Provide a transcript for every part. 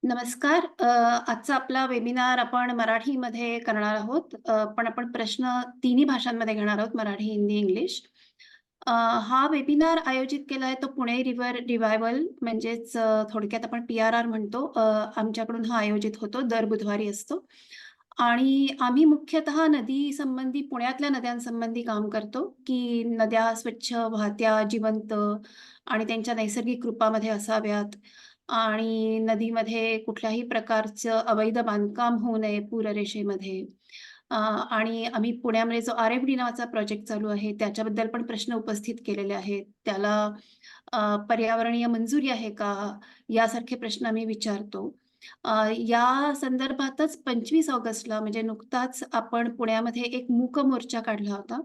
नमस्कार. आजचा आपला वेबिनार आपण मराठीमध्ये करणार आहोत. पण आपण प्रश्न तिन्ही भाषांमध्ये घेणार आहोत, मराठी, हिंदी, इंग्लिश. हा वेबिनार आयोजित केला आहे तो पुणे रिव्हर रिवायव्हल म्हणजेच थोडक्यात आपण PRR म्हणतो. आमच्याकडून हा आयोजित होतो. दर बुधवारी असतो. आणि आम्ही मुख्यतः नदी संबंधी पुण्यातल्या नद्यांसंबंधी काम करतो, की नद्या स्वच्छ, वाहत्या, जिवंत आणि त्यांच्या नैसर्गिक रूपामध्ये असाव्यात. आणि नदीमध्ये कुठल्याही प्रकारचं अवैध बांधकाम होऊ नये पूररेषेमध्ये. आणि आम्ही पुण्यामध्ये जो RFD नावाचा प्रोजेक्ट चालू आहे, त्याच्याबद्दल पण प्रश्न उपस्थित केलेले आहेत. त्याला पर्यावरणीय मंजुरी आहे का? यासारखे प्रश्न आम्ही विचारतो. या संदर्भातच 25 ऑगस्टला म्हणजे नुकताच आपण पुण्यामध्ये एक मूक मोर्चा काढला होता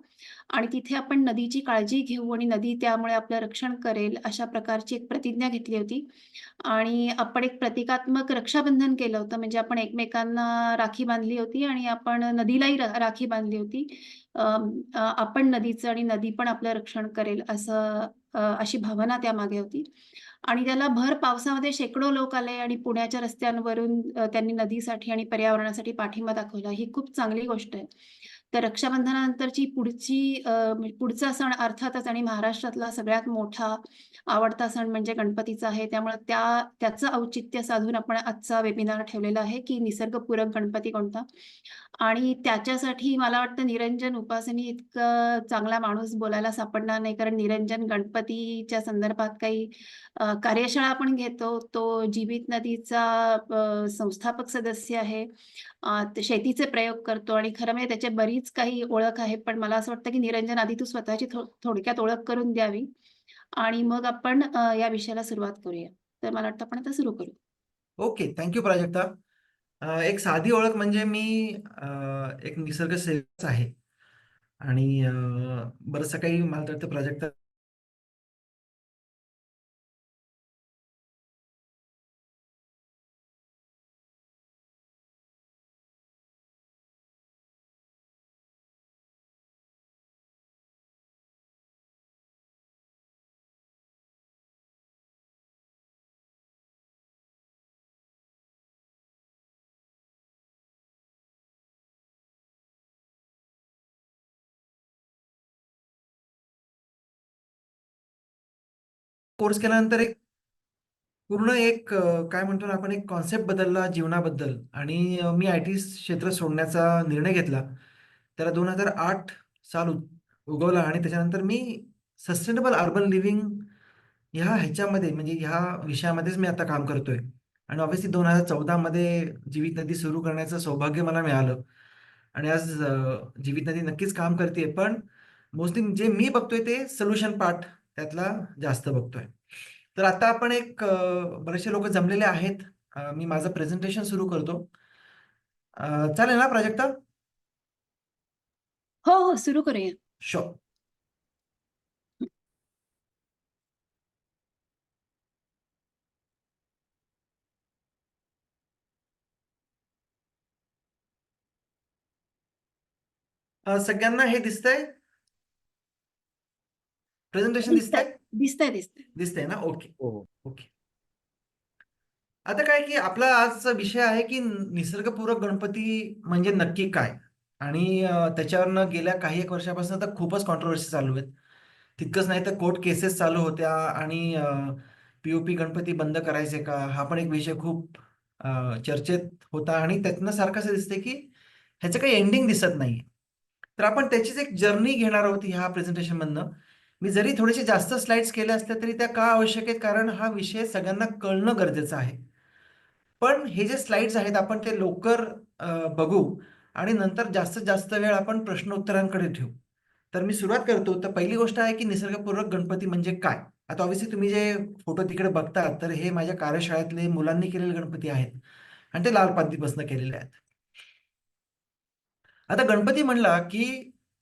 आणि तिथे आपण नदीची काळजी घेऊ आणि नदी त्यामुळे आपलं रक्षण करेल, अशा प्रकारची एक प्रतिज्ञा घेतली होती. आणि आपण एक प्रतिकात्मक रक्षाबंधन केलं होतं. म्हणजे आपण एकमेकांना राखी बांधली होती आणि आपण नदीलाही राखी बांधली होती. आपण नदीचं आणि नदी पण आपलं रक्षण करेल असं अशी भावना त्यामागे होती. आणि त्याला भर पावसामध्ये शेकडो लोक आले आणि पुण्याच्या रस्त्यांवरून त्यांनी नदीसाठी आणि पर्यावरणासाठी पाठिंबा दाखवला. ही खूप चांगली गोष्ट आहे. तर रक्षाबंधनानंतरची म्हणजे पुढचा सण अर्थातच आणि महाराष्ट्रातला सगळ्यात मोठा आवडता सण म्हणजे गणपतीचा आहे. त्यामुळे त्याचं औचित्य साधून आपण आजचा वेबिनार ठेवलेला आहे, की निसर्गपूरक गणपती कोणता? आणि त्याच्यासाठी मला वाटतं निरंजन उपासनी इतकं चांगला माणूस बोलायला सापडणार नाही. कारण निरंजन गणपतीच्या संदर्भात काही कार्यशाळा पण घेतो. तो जीवित नदीचा संस्थापक सदस्य आहे. शेतीचे प्रयोग करतो आणि खरं म्हणजे त्याची बरीच काही ओळख आहे. पण मला असं वाटतं, की निरंजन आधी तू स्वतःची थोडक्यात ओळख करून द्यावी आणि मग आपण या विषयाला सुरुवात करूया. तर मला वाटतं आपण आता सुरू करू. Okay, thank you Prajakta. एक साधी ओळख म्हणजे मी एक निसर्गसेवकच आहे आणि बरंचसं काही मला वाटतं प्राजक्ता कोर्स केल्यानंतर काय म्हणतो ना आपण एक कॉन्सेप्ट बदलला जीवनाबद्दल आणि मी IT क्षेत्र सोडण्याचा निर्णय घेतला. त्याला 2008 साल उगवला आणि त्याच्यानंतर मी सस्टेनेबल अर्बन लिव्हिंग ह्याच्यामध्ये म्हणजे ह्या विषयामध्येच मी आता काम करतोय. आणि ऑब्व्हियसली 2014 मध्ये जीवित नदी सुरू करण्याचं सौभाग्य मला मिळालं. आणि आज जीवित नदी नक्कीच काम करते, पण मोस्टली जे मी बघतोय ते सोल्युशन पार्ट त्यातला जास्त बघतोय. तर आता आपण बरेचसे लोक जमलेले आहेत. मी माझं प्रेझेंटेशन सुरू करतो. चालेल ना प्राजक्ता? हो, हो. सुरू करूया. शुअर. सगळ्यांना हे दिसतंय? प्रेझेंटेशन दिसतंय, दिसतंय? दिसतंय, दिसतंय. दिसतंय ना? ओके. हो. ओके. आता काय की आपला आजचा विषय आहे की निसर्गपूरक गणपती म्हणजे नक्की काय? आणि त्याच्यावरनं गेल्या काही एक वर्षापासून तर खूपच कॉन्ट्रोवर्सी चालू आहेत. तितकंच नाही तर कोर्ट केसेस चालू होत्या आणि POP गणपती बंद करायचे का? हा पण एक विषय खूप चर्चेत होता आणि त्यातनं सारखं असं दिसतंय की ह्याचं काही एंडिंग दिसत नाहीये. तर आपण त्याचीच एक जर्नी घेणार आहोत ह्या प्रेझेंटेशनमधनं. मी जरी थोडेसे जास्त स्लाइड्स केल्या असल्या तरी त्या का आवश्यक आहेत? कारण हा विषय सगळ्यांना कळणं गरजेचं आहे. पण हे जे स्लाइड्स आहेत आपण ते लवकर बघू आणि नंतर जास्तीत जास्त वेळ आपण प्रश्नोत्तरांकडे ठेवू. तर मी सुरुवात करतो. तर पहिली गोष्ट आहे की निसर्गपूरक गणपती म्हणजे काय? आता ऑब्व्हियसली तुम्ही जे फोटो तिकडे बघता तर हे माझ्या कार्यशाळेतले मुलांनी केलेले गणपती आहेत आणि ते लाल पातीपासून केलेले आहेत. आता गणपती म्हणला की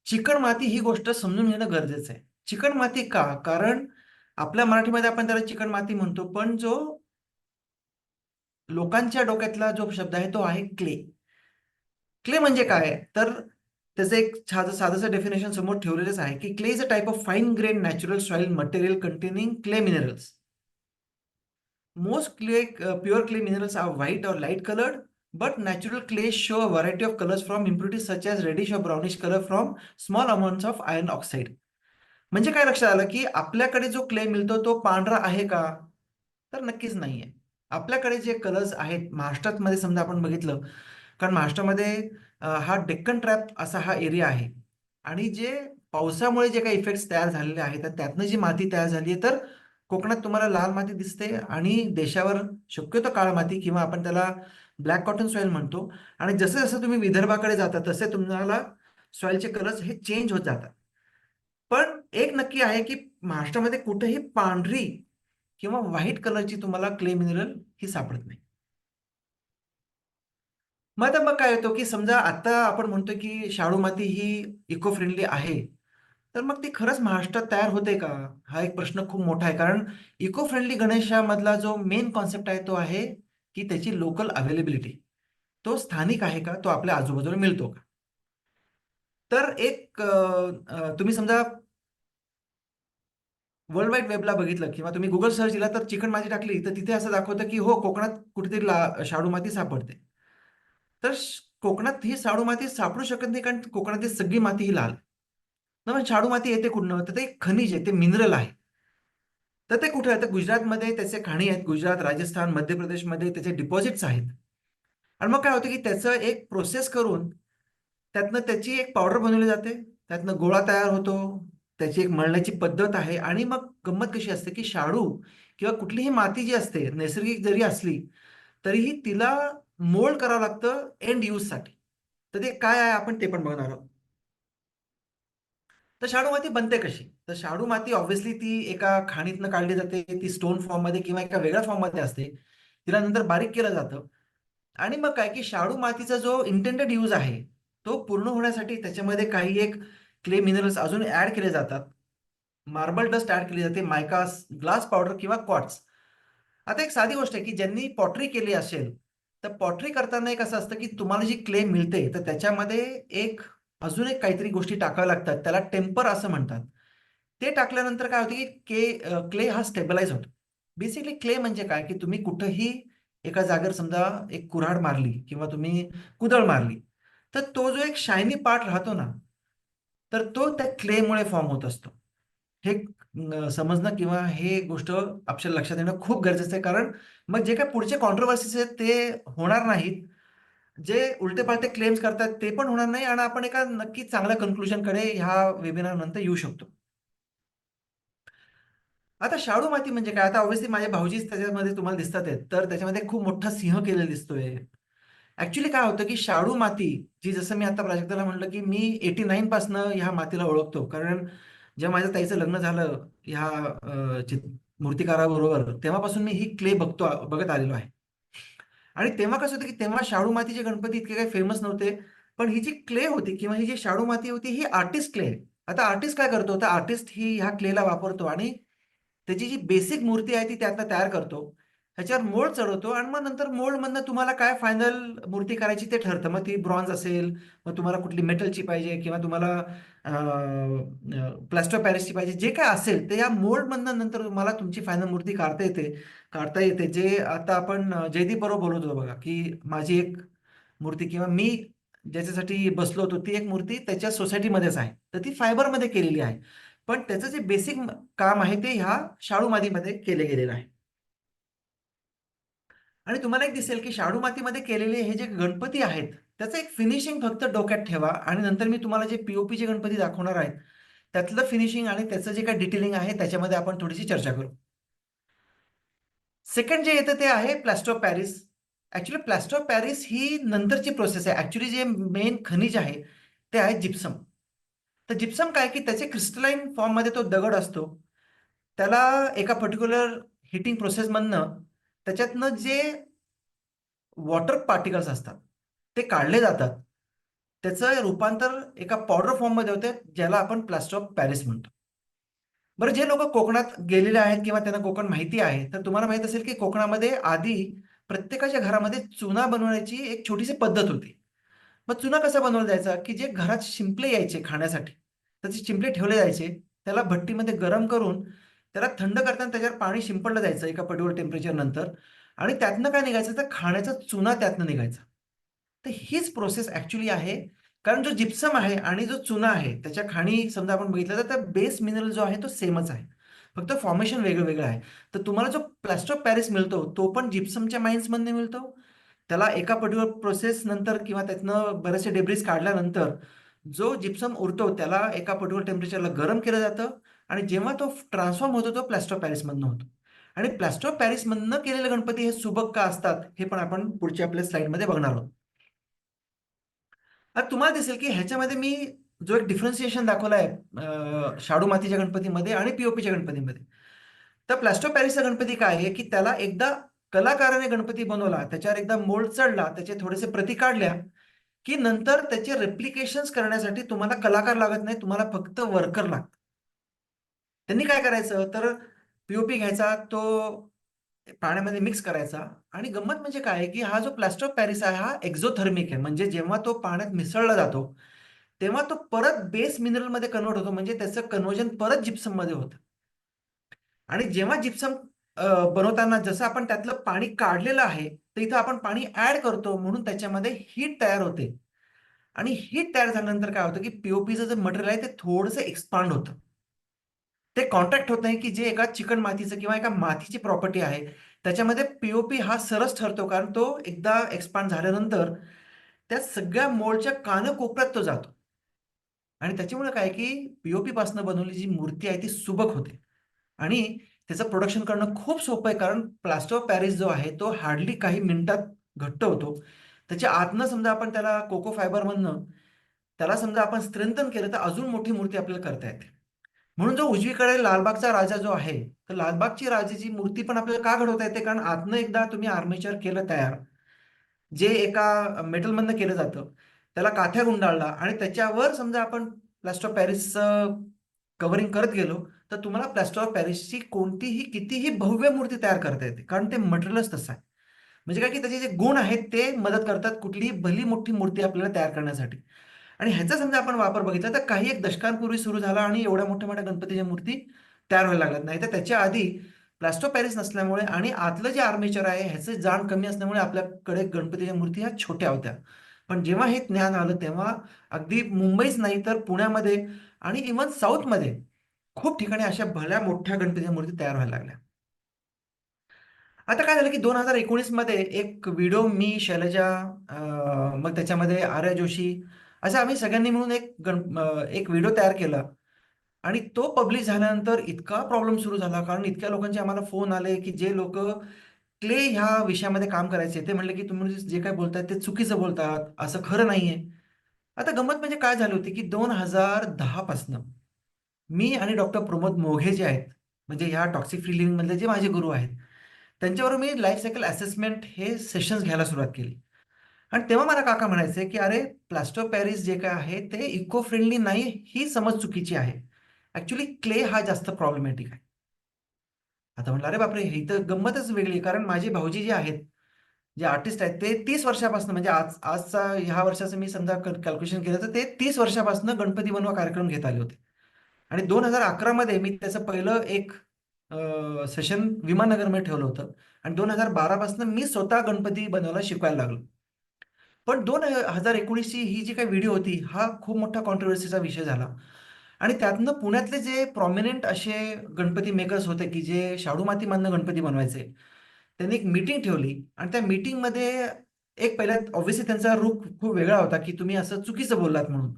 चिकणमाती ही गोष्ट समजून घेणं गरजेचं आहे. चिकणमाती का? कारण आपल्या मराठीमध्ये आपण त्याला चिकणमाती म्हणतो, पण जो लोकांच्या डोक्यातला जो शब्द आहे तो आहे क्ले. क्ले म्हणजे काय? तर त्याचं एक साधंसं डेफिनेशन समोर ठेवलेलंच आहे, की clay is a type of fine grain natural soil material containing clay minerals. Most pure clay minerals are white or light colored, but natural clays show a variety of colors from impurities such as reddish or brownish color from small amounts of iron oxide. म्हणजे काय लक्षात आलं, की आपल्याकडे जो clay मिळतो तो पांढरा आहे का? तर नक्कीच नाहीये. आपल्याकडे जे कलर्स आहेत महाराष्ट्रामध्ये समजा आपण बघितलं, कारण महाराष्ट्रामध्ये हा डेक्कन ट्रॅप असा हा एरिया आहे आणि जे पावसामुळे जे काही इफेक्ट्स तयार झालेले आहेत, तर त्यातनं जी माती तयार झाली आहे, तर कोकणात तुम्हाला लाल माती दिसते आणि देशावर शक्यतो काळी माती किंवा आपण त्याला ब्लॅक कॉटन सॉइल म्हणतो आणि जसं-जसं तुम्ही विदर्भाकडे जाता, तसे तुम्हाला सॉइलचे कलर्स हे चेंज होत जातात. पण एक नक्की आहे, की महाराष्ट्रामध्ये कुठेही पांढरी किंवा व्हाईट कलरची तुम्हाला क्ले मिनरल ही सापडत नाही. मग आता मग काय होतं, की समजा आता आपण म्हणतोय, की शाडू माती ही इको फ्रेंडली आहे. तर मग ती खरंच महाराष्ट्रात तयार होते का? हा एक प्रश्न खूप मोठा आहे. कारण इको फ्रेंडली गणेशामधला जो मेन कॉन्सेप्ट आहे तो आहे, की त्याची लोकल अवेलेबिलिटी. तो स्थानिक आहे का? तो आपल्या आजूबाजूला मिळतो का? तर एक तुम्ही समजा वर्ल्ड वाईड वेबला बघितलं किंवा तुम्ही Google सर्च दिला तर चिकणमाती टाकली, तर तिथे असं दाखवतं, की हो कोकणात कुठेतरी शाडू माती सापडते. तर कोकणात ही शाडू माती सापडू शकत नाही कारण कोकणातली सगळी माती ही लाल. मग शाडू माती येते कुठनं? तर ते एक खनिज आहे, ते मिनरल आहे. तर ते कुठे आहे? तर गुजरातमध्ये त्याचे खाणी आहेत. गुजरात, राजस्थान, मध्य प्रदेशमध्ये त्याचे डिपॉझिट्स आहेत. आणि मग काय होतं, की त्याचं एक प्रोसेस करून त्यातनं त्याची एक पावडर बनवली जाते. त्यातनं गोळा तयार होतो. त्याची एक मळण्याची पद्धत आहे आणि मग गंमत कशी असते, की शाडू किंवा कुठलीही माती जी असते, नैसर्गिक जरी असली, तरीही तिला मोल्ड करावं लागतं एंड यूजसाठी. तर ते काय आहे आपण ते पण बघणार आहोत. तर शाडू माती बनते कशी? तर शाडू माती ऑब्व्हियसली ती एका खाणीतनं काढली जाते. ती स्टोन फॉर्ममध्ये किंवा एका वेगळ्या फॉर्ममध्ये असते. तिला नंतर बारीक केलं जातं आणि मग काय, की शाडू मातीचा जो इंटेंडेड यूज आहे, तो पूर्ण होण्यासाठी त्याच्यामध्ये काही एक क्ले मिनरल्स अजून ॲड केले जातात. मार्बल डस्ट ॲड केली जाते, मायका, ग्लास पावडर किंवा क्वार्ट्ज. आता एक साधी गोष्ट आहे, की ज्यांनी पॉटरी केली असेल, तर पॉटरी करताना एक असं असतं, की तुम्हाला जी क्ले मिळते, तर त्याच्यामध्ये एक अजून एक काहीतरी गोष्टी टाकाव्या लागतात. त्याला टेम्पर असं म्हणतात. ते टाकल्यानंतर काय होतं, की क्ले हा स्टेबलाइज होतो. बेसिकली क्ले म्हणजे काय, की तुम्ही कुठेही एका जागेवर समजा एक कुऱ्हाड मारली किंवा तुम्ही कुदळ मारली, तर तो जो एक शायनी पार्ट राहतो ना, तर तो त्या क्लेमुळे फॉर्म होत असतो. हे समजणं किंवा हे गोष्ट आपल्या लक्षात येणं खूप गरजेचं आहे. कारण मग जे काही पुढचे कॉन्ट्रोव्हर्सीज आहेत ते होणार नाहीत. जे उलटे-पालटे क्लेम्स करतात ते पण होणार नाही आणि आपण एका नक्की चांगल्या कन्क्लुजनकडे ह्या वेबिनार नंतर येऊ शकतो. आता शाडू माती म्हणजे काय? आता ऑब्व्हियसली माझे भाऊजीच त्याच्यामध्ये तुम्हाला दिसतात आहेत. तर त्याच्यामध्ये खूप मोठा सिंह केलेला दिसतोय. ॲक्चुअली काय होतं, की शाडू माती, जी जसं मी आता प्राजक्ताला म्हटलं, की मी 89 पासनं ह्या मातीला ओळखतो. कारण जेव्हा माझ्या ताईचं लग्न झालं ह्या मूर्तिकाराबरोबर, तेव्हापासून मी ही क्ले बघत आलेलो आहे. आणि तेव्हा कसं होतं, की तेव्हा शाडू मातीचे गणपती इतके काही फेमस नव्हते. पण ही जी क्ले होती किंवा ही जी शाडू माती होती, ही आर्टिस्ट क्ले आहे. आता आर्टिस्ट काय करतो? तर आर्टिस्ट ही ह्या क्लेला वापरतो आणि त्याची जी बेसिक मूर्ती आहे ती त्यातनं तयार करतो. ह्याच्यावर मोल्ड चढवतो आणि मग नंतर मोल्डमधनं तुम्हाला काय फायनल मूर्ती करायची ते ठरतं. मग ती ब्रॉन्झ असेल, मग तुम्हाला कुठली मेटलची पाहिजे किंवा तुम्हाला प्लास्टर ऑफ पॅरिसची पाहिजे. जे काही असेल ते या मोल्डमधनं नंतर तुम्हाला तुमची फायनल मूर्ती काढता येते. जे आता आपण जयदीप बरोबर बोलत होतो बघा, की माझी एक मूर्ती किंवा मी ज्याच्यासाठी बसलो होतो, ती एक मूर्ती त्याच्या सोसायटीमध्येच आहे. तर ती फायबरमध्ये केलेली आहे. पण त्याचं जे बेसिक काम आहे ते ह्या शाडू मातीमध्ये केले गेलेलं आहे. आणि तुम्हाला एक दिसेल, की शाडू मातीमध्ये केलेले हे जे गणपती आहेत, त्याचं एक फिनिशिंग फक्त डोक्यात ठेवा आणि नंतर मी तुम्हाला जे पी-ओ-पीचे गणपती दाखवणार आहेत, त्यातलं फिनिशिंग आणि त्याचं जे काही डिटेलिंग आहे त्याच्यामध्ये आपण थोडीशी चर्चा करू. सेकंड जे येतं ते आहे plaster of Paris. Actually plaster of Paris ही नंतरची प्रोसेस आहे. ॲक्चुअली जे मेन खनिज आहे, ते आहे जिप्सम. तर जिप्सम काय, की त्याचे क्रिस्टलाईन फॉर्ममध्ये तो दगड असतो. त्याला एका पर्टिक्युलर हीटिंग प्रोसेसमधनं त्याच्यातनं जे वॉटर पार्टिकल्स असतात, ते काढले जातात. त्याचं रूपांतर एका पावडर फॉर्ममध्ये होते, ज्याला आपण प्लास्टर ऑफ पॅरिस म्हणतो. बरं जे लोकं कोकणात गेलेले आहेत किंवा त्यांना कोकण माहिती आहे, तर तुम्हाला माहीत असेल की कोकणामध्ये आधी प्रत्येकाच्या घरामध्ये चुना बनवण्याची एक छोटीशी पद्धत होती. मग चुना कसा बनवला जायचा, की जे घरात शिंपले यायचे खाण्यासाठी, तर ते शिंपले ठेवले जायचे. त्याला भट्टीमध्ये गरम करून त्याला थंड करताना त्याच्यावर पाणी शिंपडलं जायचं एका पर्टिक्युलर टेम्परेचर नंतर आणि त्यातनं काय निघायचं तर खाण्याचा चुना त्यातनं निघायचा. तर हीच प्रोसेस ॲक्चुअली आहे. कारण जो जिप्सम आहे आणि जो चुना आहे त्याच्या खाणी समजा आपण बघितलं तर त्या बेस मिनरल जो आहे तो सेमच आहे. फक्त फॉर्मेशन वेगळं-वेगळं आहे. तर तुम्हाला जो प्लास्टर ऑफ पॅरिस मिळतो तो पण जिप्समच्या माइन्समधनं मिळतो. त्याला एका पर्टिक्युलर प्रोसेस नंतर किंवा त्यातनं बरेचसे डेब्रिज काढल्यानंतर जो जिप्सम उरतो त्याला एका पर्टिक्युलर टेम्परेचरला गरम केलं जातं आणि जेव्हा तो ट्रान्सफॉर्म होतो तो प्लास्टर ऑफ पॅरिसमधनं होतो. आणि प्लास्टर ऑफ पॅरिसमधनं केलेले गणपती हे सुबक का असतात हे पण आपण पुढच्या आपल्या स्लाइडमध्ये बघणार आहोत. आता तुम्हाला दिसेल की ह्याच्यामध्ये मी जो एक डिफरन्सिएशन दाखवला आहे शाडू मातीच्या गणपतीमध्ये आणि पी-ओ-पीच्या गणपतीमध्ये. तर प्लास्टर ऑफ पॅरिसचा गणपती काय आहे, की त्याला एकदा कलाकाराने गणपती बनवला, त्याच्यावर एकदा मोल्ड चढला, त्याचे थोडेसे प्रती काढल्या, की नंतर त्याचे रेप्लिकेशन्स करण्यासाठी तुम्हाला कलाकार लागत नाही, तुम्हाला फक्त वर्कर लागतात. त्यांनी काय करायचं, तर पी घ्यायचा, तो पाण्यामध्ये मिक्स करायचा आणि गंमत म्हणजे काय आहे, की हा जो प्लास्टर ऑफ पॅरिस आहे, हा एक्झोथर्मिक आहे. म्हणजे जेव्हा तो पाण्यात मिसळला जातो, तेव्हा तो परत बेस मिनरलमध्ये कन्व्हर्ट होतो. म्हणजे त्याचं कन्व्हर्जन परत जिप्सममध्ये होतं. आणि जेव्हा जिप्सम बनवताना जसं आपण त्यातलं पाणी काढलेलं आहे, तर इथं आपण पाणी ॲड करतो म्हणून त्याच्यामध्ये हीट तयार होते. आणि हीट तयार झाल्यानंतर काय होतं, की पी-ओ-पीचं जे मटेरियल आहे ते थोडंसं एक्सपांड होतं. ते कॉन्टॅक्ट होत नाही, की जे एका चिकणमातीचं किंवा एका मातीची प्रॉपर्टी आहे, त्याच्यामध्ये पी-ओ-पी हा सरस ठरतो. कारण तो एकदा एक्सपांड झाल्यानंतर त्या सगळ्या मोल्डच्या कानाकोपऱ्यात तो जातो. आणि त्याच्यामुळे काय, की पी-ओ-पीपासून बनवलेली जी मूर्ती आहे ती सुबक होते. आणि त्याचं प्रोडक्शन करणं खूप सोपं आहे. कारण प्लास्टर ऑफ पॅरिस जो आहे तो हार्डली काही मिनिटात घट्ट होतो. त्याच्या आतनं समजा आपण त्याला कोको फायबरमधनं त्याला समजा आपण स्ट्रेंथन केलं तर अजून मोठी मूर्ती आपल्याला करता येते. म्हणून जो उजवीकडे लालबागचा राजा जो आहे, तर लालबागची राजाची मूर्ती पण आपल्याला का घडवता येते? कारण आतनं एकदा तुम्ही आर्मेचर केलं तयार, जे एका मेटलमधनं केलं जातं. त्याला काथ्या गुंडाळला आणि त्याच्यावर समजा आपण प्लास्टर ऑफ पॅरिसचं कव्हरिंग करत गेलो, तर तुम्हाला प्लास्टर ऑफ पॅरिसची कोणतीही, कितीही भव्य मूर्ती तयार करता येते. कारण ते मटेरियलच तसं आहे. म्हणजे काय, की त्याचे जे गुण आहेत ते मदत करतात कुठलीही भली मोठी मूर्ती आपल्याला तयार करण्यासाठी. आणि ह्याचा समजा आपण वापर बघितला तर काही एक दशकांपूर्वी सुरू झाला आणि एवढ्या मोठ्या-मोठ्या गणपतीच्या मूर्ती तयार व्हायला लागल्यात. नाहीतर त्याच्या आधी प्लास्टर ऑफ पॅरिस नसल्यामुळे आणि आतलं जे आर्मेचर आहे ह्याचं जाण कमी असल्यामुळे आपल्याकडे गणपतीच्या मूर्ती ह्या छोट्या होत्या. पण जेव्हा हे ज्ञान आलं तेव्हा अगदी मुंबईच नाही तर पुण्यामध्ये आणि इव्हन साऊथमध्ये खूप ठिकाणी अशा भल्या मोठ्या गणपतीच्या मूर्ती तयार व्हायला लागल्या. आता काय झालं, की 2019 मध्ये एक व्हिडिओ मी, शैलजा मग त्याच्यामध्ये आर्या जोशी असं आम्ही सगळ्यांनी मिळून एक व्हिडिओ तयार केला आणि तो पब्लिश झाल्यानंतर इतका प्रॉब्लेम सुरू झाला. कारण इतक्या लोकांचे आम्हाला फोन आले, की जे लोकं क्ले ह्या विषयामध्ये काम करायचे. ते म्हणले, की "तुम्ही जे काही बोलताय ते चुकीचं बोलतात. असं खरं नाहीये." आता गंमत म्हणजे काय झाली होती, की 2010 पासनं मी आणि डॉक्टर प्रमोद मोघे जे आहेत, म्हणजे ह्या टॉक्सिक फ्री लिव्हिंगमधले जे माझे गुरु आहेत, त्यांच्याबरोबर मी लाईफ सायकल असेसमेंट हे सेशन्स घ्यायला सुरुवात केली. आणि तेव्हा मला काका म्हणायचे, की "अरे, प्लास्टर ऑफ पॅरिस जे काय आहे ते इको फ्रेंडली नाही, ही समज चुकीची आहे. ॲक्चुअली क्ले हा जास्त प्रॉब्लेमॅटिक आहे." आता म्हटलं, "अरे बापरे! ही तर गंमतच वेगळी आहे." कारण माझे भाऊजी जे आहेत, जे आर्टिस्ट आहेत, ते 30 वर्षापासून म्हणजे आजचा ह्या वर्षाचं मी समजा कॅल्क्युलेशन केलं तर ते 30 वर्षापासून गणपती बनवा कार्यक्रम घेत आले होते. आणि 2011 मध्ये मी त्याचं पहिलं एक सेशन विमाननगरमध्ये ठेवलं होतं आणि 2012 पासून मी स्वतः गणपती बनवायला शिकवायला लागलो. पण 2019 ची ही जी काही व्हिडिओ होती, हा खूप मोठा कॉन्ट्रोव्हर्सीचा विषय झाला. आणि त्यातनं पुण्यातले जे प्रॉमिनंट असे गणपती मेकर्स होते, की जे शाडू मातीमधनं गणपती बनवायचे. त्यांनी एक मीटिंग ठेवली आणि त्या मीटिंगमध्ये एक पहिला ऑब्व्हियसली त्यांचा रुख खूप वेगळा होता, की तुम्ही असं चुकीचं बोललात म्हणून.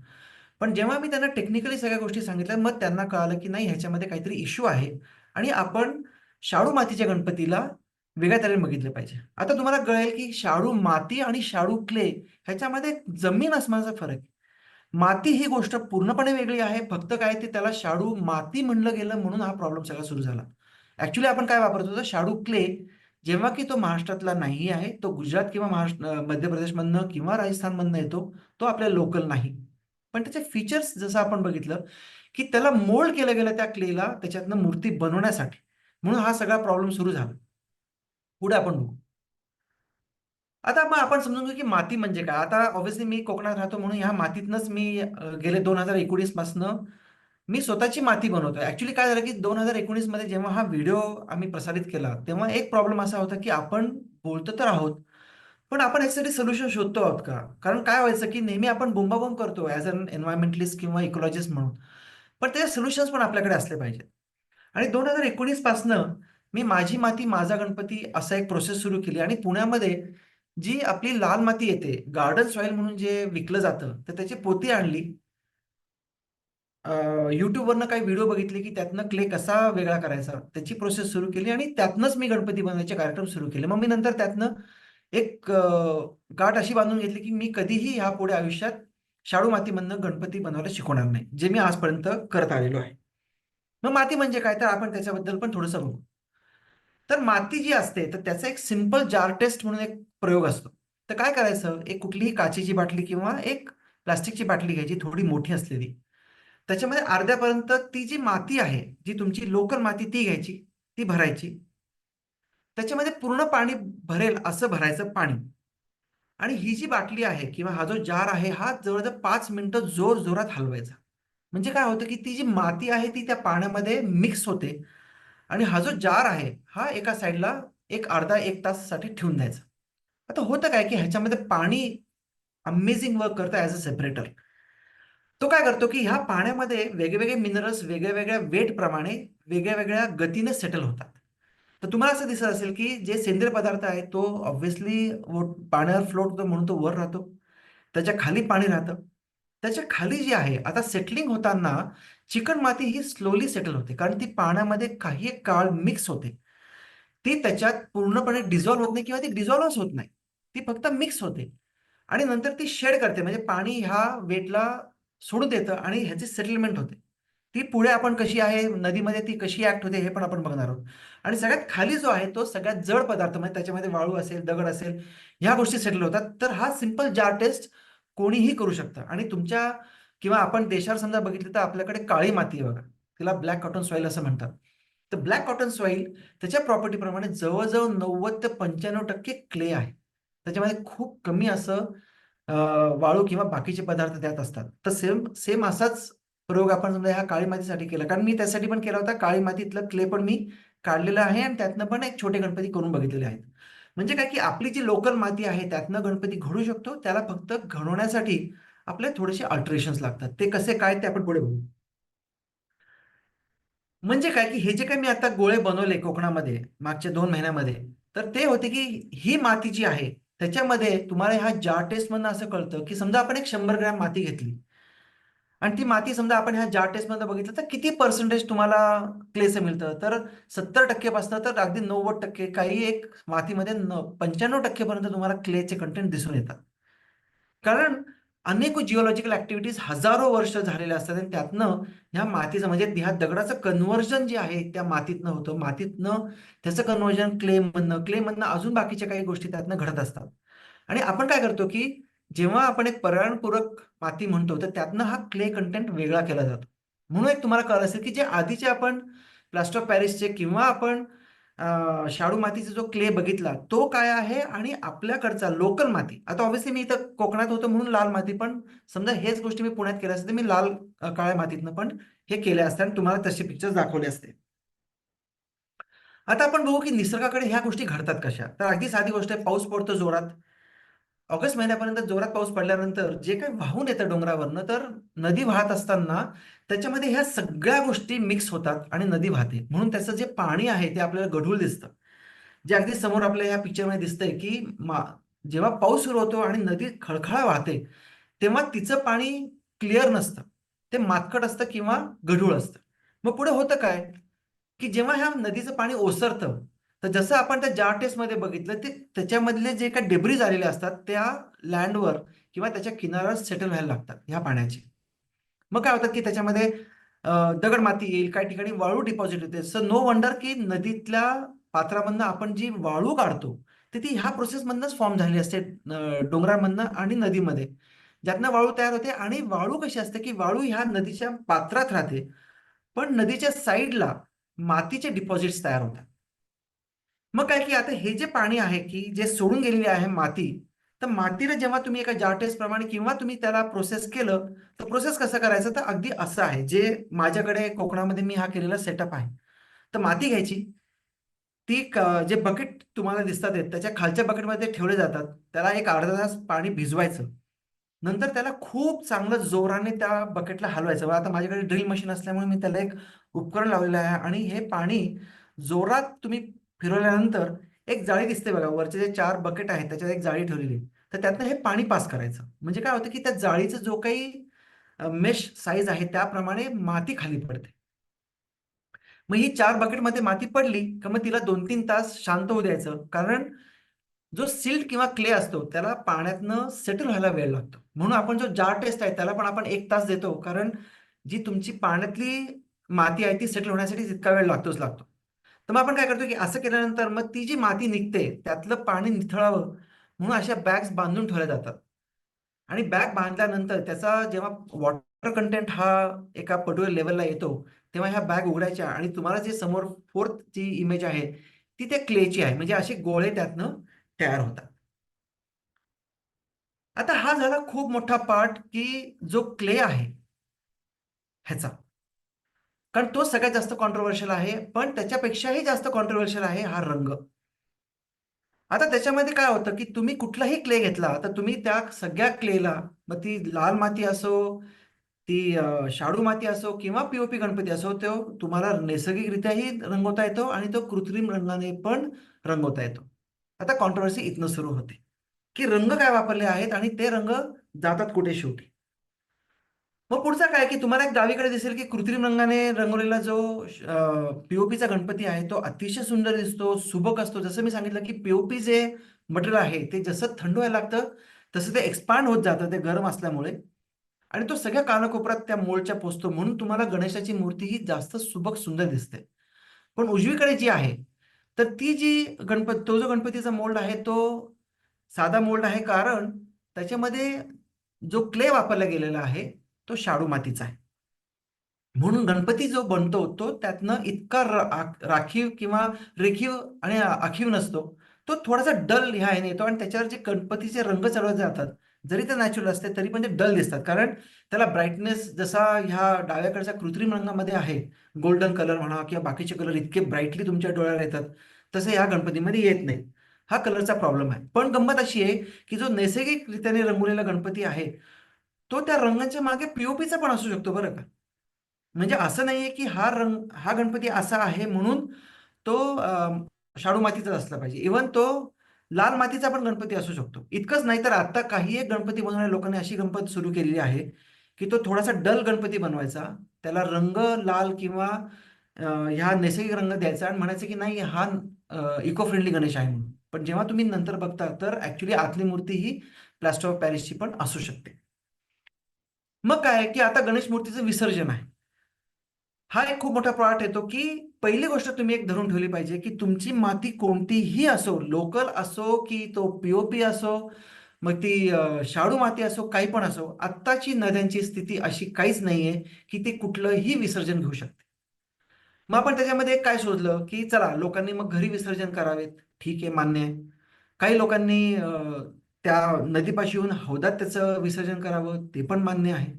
पण जेव्हा मी त्यांना टेक्निकली सगळ्या गोष्टी सांगितल्या, मग त्यांना कळालं, की नाही ह्याच्यामध्ये काहीतरी इश्यू आहे आणि आपण शाडू मातीच्या गणपतीला वेगळ्या तऱ्हेने बघितलं पाहिजे. आता तुम्हाला कळेल, की शाडू माती आणि शाडू क्ले ह्याच्यामध्ये जमीन आसमानाचा फरक आहे. माती ही गोष्ट पूर्णपणे वेगळी आहे. फक्त काय ते त्याला शाडू माती म्हणलं गेलं म्हणून हा प्रॉब्लेम सगळा सुरू झाला. ॲक्चुअली आपण काय वापरत होतो शाडू क्ले जेव्हा की तो महाराष्ट्रातला नाही आहे. तो गुजरात किंवा मध्य प्रदेशमधनं किंवा राजस्थानमधनं येतो. तो आपल्या लोकल नाही. पण त्याचे फीचर्स जसं आपण बघितलं, की त्याला मोल्ड केलं गेलं त्या क्लेला त्याच्यातनं मूर्ती बनवण्यासाठी. म्हणून हा सगळा प्रॉब्लेम सुरू झाला. पुढे आपण बघू. आता मग आपण समजून घेऊ की माती म्हणजे काय? आता ऑब्व्हियसली मी कोकणात राहतो म्हणून ह्या मातीतनंच मी गेले 2019 पासनं मी स्वतःची माती बनवतोय. ऍक्च्युली काय झालं की 2019 मध्ये जेव्हा हा व्हिडिओ आम्ही प्रसारित केला, तेव्हा एक प्रॉब्लेम असा होता की आपण बोलतो तर आहोत, पण आपण याच्यासाठी सोल्युशन शोधतो आहोत का? कारण काय व्हायचं की नेहमी आपण बोंबाबोंब करतो ऍज अन एन्व्हायरमेंटलिस्ट किंवा इकोलॉजिस्ट म्हणून, पण त्याचे सोल्युशन्स पण आपल्याकडे असले पाहिजेत. आणि 2019 पासनं मी माझी माती माझा गणपती असा एक प्रोसेस सुरू केली आणि पुण्यामध्ये जी आपली लाल माती येते, गार्डन सॉइल म्हणून जे विकलं जातं, तर त्याची पोती आणली. YouTubeवरनं काही व्हिडिओ बघितले की त्यातनं क्ले कसा वेगळा करायचा त्याची प्रोसेस सुरू केली आणि त्यातनंच मी गणपती बनवायचे कार्यक्रम सुरू केले. मग मी नंतर त्यातनं एक गाठ अशी बांधून घेतली की मी कधीही यापुढे आयुष्यात शाडू मातीमधनं गणपती बनवायला शिकवणार नाही, जे मी आजपर्यंत करत आलेलो आहे. मग माती म्हणजे काय, तर आपण त्याच्याबद्दल पण थोडंसं बघू. तर माती जी असते तर त्याचा एक सिंपल जार टेस्ट म्हणून एक प्रयोग असतो. तर काय करायचं, एक कुठलीही काचेची बाटली किंवा एक प्लास्टिकची बाटली घ्यायची, थोडी मोठी असलेली. त्याच्यामध्ये अर्ध्यापर्यंत ती जी माती आहे, जी तुमची लोकल माती ती घ्यायची, ती भरायची. त्याच्यामध्ये पूर्ण पाणी भरेल असं भरायचं पाणी. आणि ही जी बाटली आहे किंवा हा जो जार आहे, हा जवळ-जवळ 5 मिनिटं जोरजोरात हलवायचा. म्हणजे काय होतं, की ती जी माती आहे ती त्या पाण्यामध्ये मिक्स होते आणि हा जो जार आहे, हा एका साइडला एक अर्धा 1 तासासाठी ठेवून द्यायचा. आता होतं काय, की ह्याच्यामध्ये पाणी अमेझिंग वर्क करतं ॲज अ सेपरेटर. तो काय करतो, की ह्या पाण्यामध्ये वेगवेगळे मिनरल्स वेगळ्या-वेगळ्या वेटप्रमाणे वेगळ्या-वेगळ्या गतीने सेटल होतात. तर तुम्हाला असं दिसत असेल, की जे सेंद्रिय पदार्थ आहे तो ऑब्व्हियसली पाण्यावर फ्लोट होतो म्हणून तो वर राहतो. त्याच्या खाली पाणी राहतं. त्याच्या खाली जे आहे आता सेटलिंग होताना चिकणमाती ही स्लोली सेटल होते. कारण ती पाण्यामध्ये काही एक काळ मिक्स होते. ती त्याच्यात पूर्णपणे डिझॉल्व्ह होत नाही किंवा ती डिझॉल्व्हच होत नाही. ती फक्त मिक्स होते. आणि नंतर ती शेड करते म्हणजे पाणी ह्या वेटला सोडून देतं आणि ह्याची सेटलमेंट होते. ती पुढे आपण कशी आहे, नदीमध्ये ती कशी ॲक्ट होते हे पण आपण बघणार आहोत. आणि सगळ्यात खाली जो आहे तो सगळ्यात जड पदार्थ म्हणजे त्याच्यामध्ये वाळू असेल, दगड असेल, ह्या गोष्टी सेटल होतात. तर हा सिंपल जार टेस्ट कोणीही करू शकतं आणि तुमच्या किंवा आपण देशावर समजा बघितलं तर आपल्याकडे काळी माती आहे बघा. तिला ब्लॅक कॉटन सॉइल असं म्हणतात. तर ब्लॅक कॉटन सॉइल त्याच्या प्रॉपर्टीप्रमाणे जवळ-जवळ 90% ते 95% क्ले आहे. त्याच्यामध्ये खूप कमी असं अ, वाळू किंवा बाकीचे पदार्थ त्यात असतात. तर सेम सेम असाच प्रयोग आपण समजा ह्या काळी मातीसाठी केला. कारण मी त्यासाठी पण केला होता. काळी मातीतलं क्ले पण मी काढलेलं आहे आणि त्यातनं पण एक छोटे गणपती करून बघितलेले आहेत. म्हणजे काय की आपली जी लोकल माती आहे त्यातनं गणपती घडवू शकतो. त्याला फक्त घडवण्यासाठी आपले थोडेसे अल्टरेशन्स लागतात. ते कसे काय ते आपण पुढे बघू. म्हणजे काय, की हे जे काही मी आता गोळे बनवले कोकणामध्ये मागच्या 2 महिन्यामध्ये, तर ते होते, की ही माती जी आहे, त्याच्यामध्ये तुम्हाला ह्या जार टेस्टमधनं असं कळतं, की समजा आपण एक 100 ग्रॅम माती घेतली आणि ती माती समजा आपण ह्या जार टेस्टमधनं बघितलं, तर किती पर्सेंटेज तुम्हाला क्लेचं मिळतं? तर 70% पासून तर अगदी 90% काही एक मातीमध्ये 95% पर्यंत तुम्हाला क्लेचे कंटेंट दिसून येतात. कारण अनेक जिओलॉजिकल ॲक्टिव्हिटीज हजारो वर्ष झालेल्या असतात आणि त्यातनं ह्या मातीचं म्हणजे ह्या दगडाचं कन्व्हर्जन जे आहे त्या मातीतनं होतं. मातीतनं त्याचं कन्व्हर्जन क्लेममधनं, क्लेमधनं अजून बाकीच्या काही गोष्टी त्यातनं घडत असतात. आणि आपण काय करतो, की जेव्हा आपण एक पर्यावरणपूरक माती म्हणतो, तर त्यातनं हा क्ले कंटेंट वेगळा केला जातो. म्हणून एक तुम्हाला कळलं असेल, की जे आधीचे आपण प्लास्टर ऑफ पॅरिसचे किंवा आपण शाडू मातीचा जो क्ले बघितला, तो काय आहे आणि आपल्याकडचा लोकल माती. आता ऑब्व्हियसली मी इथं कोकणात होतो म्हणून लाल माती, पण समजा हेच गोष्टी मी पुण्यात केल्या असत्या, तर मी लाल काळ्या मातीतनं पण हे केले असते आणि तुम्हाला तसे पिक्चर्स दाखवले असते. आता आपण बघू की निसर्गाकडे ह्या गोष्टी घडतात कशा? तर अगदी साधी गोष्ट आहे, पाऊस पडतो जोरात. ऑगस्ट महिन्यापर्यंत जोरात पाऊस पडल्यानंतर जे काही वाहून येतं डोंगरावरनं, तर नदी वाहत असताना त्याच्यामध्ये ह्या सगळ्या गोष्टी मिक्स होतात आणि नदी वाहते. म्हणून त्याचं जे पाणी आहे ते आपल्याला गढूळ दिसतं. जे अगदी समोर आपल्या या पिक्चरमध्ये दिसतंय, की जेव्हा पाऊस सुरू होतो आणि नदी खळखळा वाहते, तेव्हा तिचं पाणी क्लिअर नसतं. ते मातकट असतं किंवा गढूळ असतं. मग पुढे होतं काय, की जेव्हा ह्या नदीचं पाणी ओसरतं, तर जसं आपण त्या जार टेस्टमध्ये बघितलं, ते त्याच्यामधले जे काही डेब्रिज आलेले असतात, त्या लँडवर किंवा त्याच्या किनाऱ्यावर सेटल व्हायला लागतात ह्या पाण्याचे. मग काय होतं, की त्याच्यामध्ये दगड-माती येईल, काही ठिकाणी वाळू डिपॉझिट होते. सो नो वंडर, की नदीतल्या पात्रामधनं आपण जी वाळू काढतो, तर ती ह्या प्रोसेसमधनंच फॉर्म झालेली असते डोंगरामधनं आणि नदीमध्ये. ज्यातनं वाळू तयार होते आणि वाळू कशी असते, की वाळू ह्या नदीच्या पात्रात राहते. पण नदीच्या साइडला मातीचे डिपॉझिट्स तयार होतात. मग काय, की आता हे जे पाणी आहे, की जे सोडून गेलेली आहे माती, तर मातीला जेव्हा तुम्ही एका जार टेस्ट प्रमाणे किंवा तुम्ही त्याला प्रोसेस केलं, तर प्रोसेस कसं करायचं तर अगदी असं आहे, जे माझ्याकडे कोकणामध्ये मी हा केलेला सेटअप आहे. तर माती घ्यायची, जे बकेट तुम्हाला दिसतात आहेत, त्याच्या खालच्या बकेटमध्ये ते ठेवले जातात. त्याला एक अर्धा तास पाणी भिजवायचं. नंतर त्याला खूप चांगलं जोराने त्या बकेटला हलवायचं. बघा, आता माझ्याकडे ड्रिल मशीन असल्यामुळे मी त्याला एक उपकरण लावलेलं आहे आणि हे पाणी जोरात तुम्ही फिरवल्यानंतर एक जाळी दिसते बघा, वरचे जे 4 बकेट आहेत त्याच्यात एक जाळी ठेवलेली आहे. तर त्यातनं हे पाणी पास करायचं. म्हणजे काय होतं, की त्या जाळीचा जो काही मेश साईज आहे त्याप्रमाणे माती खाली पडते. मग ही 4 बकेटमध्ये माती पडली का मग तिला 2-3 तास शांत होऊ द्यायचं. कारण जो सिल्ट किंवा क्ले असतो त्याला पाण्यातनं सेटल व्हायला वेळ लागतो. म्हणून आपण जो जार टेस्ट आहे त्याला पण आपण 1 तास देतो. कारण जी तुमची पाण्यातली माती आहे ती सेटल होण्यासाठी तितका वेळ लागतोच लागतो. तर मग आपण काय करतो, की असं केल्यानंतर मग ती जी माती निघते त्यातलं पाणी निथळावं म्हणून अशा बॅग्स बांधून ठेवल्या जातात. आणि बॅग बांधल्यानंतर त्याचा जेव्हा वॉटर कंटेंट हा एका पर्टिक्युलर लेव्हलला येतो, तेव्हा ह्या बॅग उघडायच्या आणि तुम्हाला जे समोर 4th जी इमेज आहे, ती त्या क्लेची आहे. म्हणजे असे गोळे त्यातनं तयार होतात. आता हा झाला खूप मोठा पार्ट, की जो क्ले आहे ह्याचा. कारण तो सगळ्यात जास्त कॉन्ट्रोव्हर्शियल आहे. पण त्याच्यापेक्षाही जास्त कॉन्ट्रोव्हर्शियल आहे हा रंग. आता त्याच्यामध्ये काय होतं, की तुम्ही कुठलाही क्ले घेतला, तर तुम्ही त्या सगळ्या क्लेला, मग ती लाल माती असो, ती शाडू माती असो किंवा पी गणपती असो, तो तुम्हाला नैसर्गिकरित्याही रंगवता येतो आणि तो कृत्रिम रंगाने पण रंगवता येतो. आता कॉन्ट्रोव्हर्सी इथनं सुरू होते, की रंग काय वापरले आहेत आणि ते रंग जातात कुठे शेवटी. मग पुढचा काय, की तुम्हाला एक डावीकडे दिसेल, की कृत्रिम रंगाने रंगवलेला जो पी-ओ-पीचा गणपती आहे, तो अतिशय सुंदर दिसतो, सुबक असतो. जसं मी सांगितलं, की पी जे मटेरियल आहे, ते जसं थंड व्हायला लागतं, तसं ते एक्सपांड होत जातं, ते गरम असल्यामुळे आणि तो सगळ्या कानाकोपऱ्यात त्या मोल्डच्या पोहोचतो. म्हणून तुम्हाला गणेशाची मूर्ती ही जास्त सुबक, सुंदर दिसते. पण उजवीकडे जी आहे, तर ती जी तो जो गणपतीचा मोल्ड आहे, तो साधा मोल्ड आहे. कारण त्याच्यामध्ये जो क्ले वापरला गेलेला आहे, तो शाडू मातीचा आहे. म्हणून गणपती जो बनतो तो त्यातनं इतका राखीव किंवा रेखीव आणि आखीव नसतो. तो थोडासा डल ह्या ह्याने येतो आणि त्याच्यावर जे गणपतीचे रंग चढवले जातात, जरी ते नॅचरल असते तरी पण ते डल दिसतात. कारण त्याला ब्राईटनेस जसा ह्या डाव्याकडच्या कृत्रिम रंगामध्ये आहे, गोल्डन कलर म्हणा किंवा बाकीचे कलर इतके ब्राईटली तुमच्या डोळ्याला येतात, तसं ह्या गणपतीमध्ये येत नाही. हा कलरचा प्रॉब्लेम आहे. पण गंमत अशी आहे, की जो नैसर्गिकरित्याने रंगवलेला गणपती आहे, तो त्या रंगाच्या मागे पी पण असू शकतो बरं का. म्हणजे असं नाहीये, की हा गणपती असा आहे म्हणून तो शाडू मातीचाच असला पाहिजे. इव्हन तो लाल मातीचा पण गणपती असू शकतो. इतकंच नाही तर आता काही एक गणपती बनवणाऱ्या लोकांनी अशी गंमत सुरू केलेली आहे, की तो थोडासा डल गणपती बनवायचा. त्याला रंग लाल किंवा ह्या नैसर्गिक रंग द्यायचा आणि म्हणायचं, की नाही हा इको फ्रेंडली गणेश आहे म्हणून. पण जेव्हा तुम्ही नंतर बघता तर ॲक्चुअली आतली मूर्ती ही प्लास्टर ऑफ पॅरिसची पण असू शकते. मग काय आहे, की आता गणेश मूर्तीचं विसर्जन आहे. हा एक खूप मोठा पार्ट येतो, की पहिली गोष्ट तुम्ही एक धरून ठेवली पाहिजे, की तुमची माती कोणतीही असो, लोकल असो, की तो पी असो, मग ती शाडू माती असो, काही पण असो, आत्ताची नद्यांची स्थिती अशी काहीच नाहीये, की ती कुठलंही विसर्जन घेऊ शकते. मग आपण त्याच्यामध्ये एक काय शोधलं, की चला लोकांनी मग घरी विसर्जन करावेत. ठीक आहे, मान्य आहे. काही लोकांनी त्या नदीपाशी येऊन हौदात त्याचं विसर्जन करावं, ते पण मान्य आहे.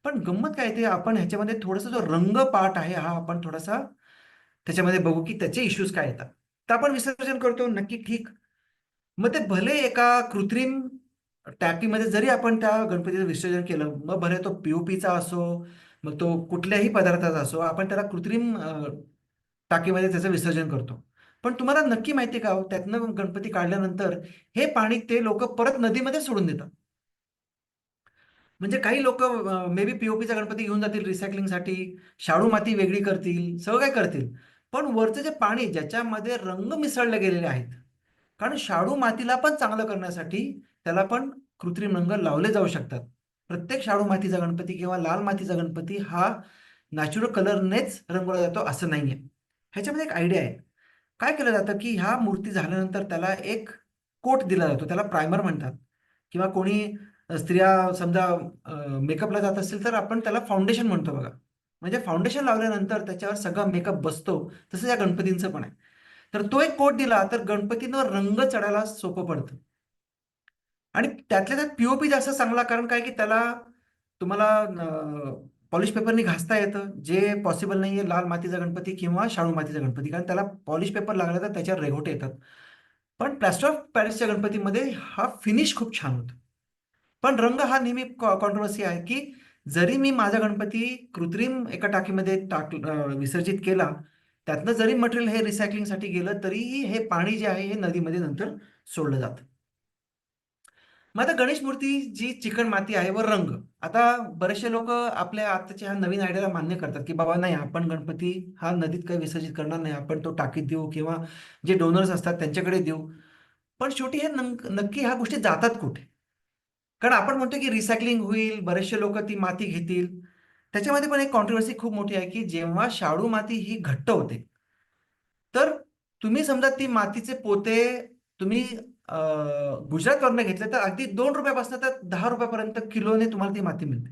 पण गंमत काय ते आपण ह्याच्यामध्ये थोडासा जो रंग पार्ट आहे, हा आपण थोडासा त्याच्यामध्ये बघू, की त्याचे इश्यूज काय येतात. तर आपण विसर्जन करतो, नक्की ठीक. मग ते भले एका कृत्रिम टाकीमध्ये जरी आपण त्या गणपतीचं विसर्जन केलं, मग भले तो पी असो, मग तो कुठल्याही पदार्थाचा असो, आपण त्याला कृत्रिम टाकीमध्ये त्याचं विसर्जन करतो. पण तुम्हाला नक्की माहिती आहे का हो, त्यातनं गणपती काढल्यानंतर हे पाणी ते लोकं परत नदीमध्ये सोडून देतात. म्हणजे काही लोकं मे बी पी गणपती घेऊन जातील रिसायकलिंगसाठी, शाडू माती वेगळी करतील, सगळं काही करतील. पण वरचं जे पाणी ज्याच्यामध्ये रंग मिसळले गेलेले आहेत, कारण शाडू मातीला पण चांगलं करण्यासाठी त्याला पण कृत्रिम रंग लावले जाऊ शकतात. प्रत्येक शाडू मातीचा गणपती किंवा लाल मातीचा गणपती हा नॅचरल कलरनेच रंगवला जातो असं नाहीये. ह्याच्यामध्ये एक आयडिया आहे. काय केलं जातं, की ह्या मूर्ती झाल्यानंतर त्याला एक कोट दिला जातो. त्याला प्रायमर म्हणतात किंवा कोणी स्त्रिया समजा मेकअपला जात असतील, तर आपण त्याला फाउंडेशन म्हणतो बघा. म्हणजे फाउंडेशन लावल्यानंतर त्याच्यावर सगळा मेकअप बसतो. तसंच या गणपतींचं पण आहे. तर तो एक कोट दिला, तर गणपतींवर रंग चढायला सोपं पडतं. आणि त्यातल्या त्यात पीओपी जास्त चांगला, कारण काय की त्याला तुम्हाला पॉलिश पेपरनी घासता येतं, जे पॉसिबल नाहीये लाल मातीचा गणपती किंवा शाडू मातीचा गणपती, कारण त्याला पॉलिश पेपर लागला तर त्याच्यावर रेघोटे येतात. पण प्लॅस्टर ऑफ पॅरिसच्या गणपतीमध्ये हा फिनिश खूप छान होतो. पण रंग हा नेहमी कॉन्ट्रोवर्सी आहे, की जरी मी माझा गणपती कृत्रिम एका टाकीमध्ये विसर्जित केला, त्यातनं जरी मटेरियल हे रिसायकलिंगसाठी गेलं, तरीही हे पाणी जे आहे हे नदीमध्ये नंतर सोडलं जातं. मग आता गणेश मूर्ती जी चिकण माती आहे व रंग. आता बरेचसे लोक आपल्या आताच्या ह्या नवीन आयडियाला मान्य करतात, की बाबा नाही, आपण गणपती हा नदीत काही विसर्जित करणार नाही, आपण तो टाकीत देऊ किंवा जे डोनर्स असतात त्यांच्याकडे देऊ. पण शेवटी हे नक्की ह्या गोष्टी जातात कुठे? कारण आपण म्हणतो की रिसायकलिंग होईल, बरेचसे लोक ती माती घेतील. त्याच्यामध्ये पण एक कॉन्ट्रोवर्सी खूप मोठी आहे, की जेव्हा शाडू माती ही घट्ट होते, तर तुम्ही समजा ती मातीचे पोते तुम्ही गुजरातवरनं घेतले तर अगदी ₹2 तर ₹10 किलोने तुम्हाला ती माती मिळते.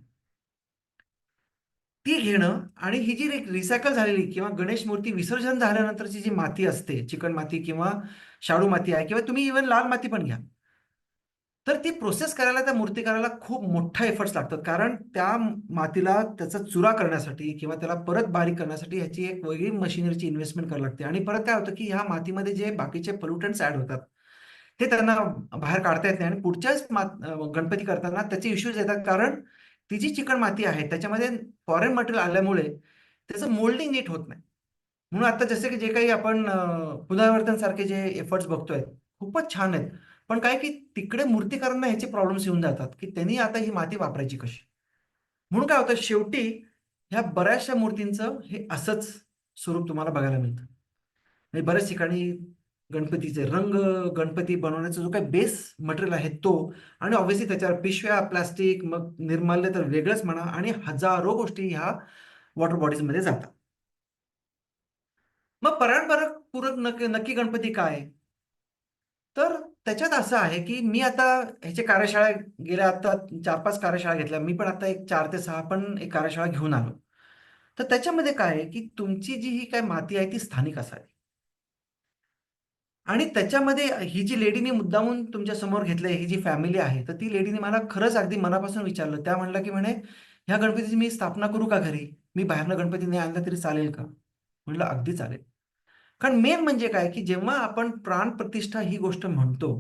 ती घेणं आणि ही जी रिसायकल झालेली किंवा गणेश मूर्ती विसर्जन झाल्यानंतरची जी माती असते, चिकण माती किंवा शाडू माती आहे किंवा तुम्ही इव्हन लाल माती पण घ्या. तर ती प्रोसेस करायला, त्या मूर्ती करायला खूप मोठा एफर्ट्स लागतात. कारण त्या मातीला त्याचा चुरा करण्यासाठी किंवा त्याला परत बारीक करण्यासाठी ह्याची एक वेगळी मशिनरीची इन्व्हेस्टमेंट करावी लागते. आणि परत काय होतं, की ह्या मातीमध्ये जे बाकीचे पोल्युटंट्स ॲड होतात, ते त्यांना बाहेर काढता येत नाही आणि पुढच्याच गणपती करताना त्याचे इश्यूज येतात. कारण ती जी चिकण माती आहे त्याच्यामध्ये फॉरेन मटेरियल आल्यामुळे त्याचं मोल्डिंग नीट होत नाही. म्हणून आता जसे की जे काही आपण पुनरावर्तन सारखे जे एफर्ट्स बघतोय, खूपच छान आहेत. पण काय की तिकडे मूर्तिकारांना ह्याचे प्रॉब्लेम्स येऊन जातात, की त्यांनी आता ही माती वापरायची कशी? म्हणून काय होतं, शेवटी ह्या बऱ्याचशा मूर्तींचं हे असंच स्वरूप तुम्हाला बघायला मिळतं. म्हणजे बऱ्याच ठिकाणी गणपतीचे रंग, गणपती बनवण्याचा जो काही बेस मटेरियल आहे तो, आणि ऑब्व्हियसली त्याच्यावर पिशव्या, प्लास्टिक, मग निर्माल्य तर वेगळंच म्हणा, आणि हजारो गोष्टी ह्या वॉटर बॉडीजमध्ये जातात. मग पर्यावरणपूरक पूरक नक्की गणपती काय? तर त्याच्यात असं आहे, की मी आता ह्याच्या कार्यशाळा गेल्या आता 4-5 कार्यशाळा घेतल्या. मी पण आता एक 4 ते 6 पण एक कार्यशाळा घेऊन आलो. तर त्याच्यामध्ये काय आहे, की तुमची जी ही काही माती आहे ती स्थानिक असावी. आणि त्याच्यामध्ये ही जी लेडीने मुद्दामून तुमच्या समोर घेतलंय, ही जी फॅमिली आहे, तर ती लेडीने मला खरंच अगदी मनापासून विचारलं. त्या म्हणल्या, की म्हणे, "ह्या गणपतीची मी स्थापना करू का घरी? मी बाहेरनं गणपती नाही आणला तरी चालेल का?" म्हटलं, "अगदी चालेल." कारण मेन म्हणजे काय, की जेव्हा आपण प्राणप्रतिष्ठा ही गोष्ट म्हणतो,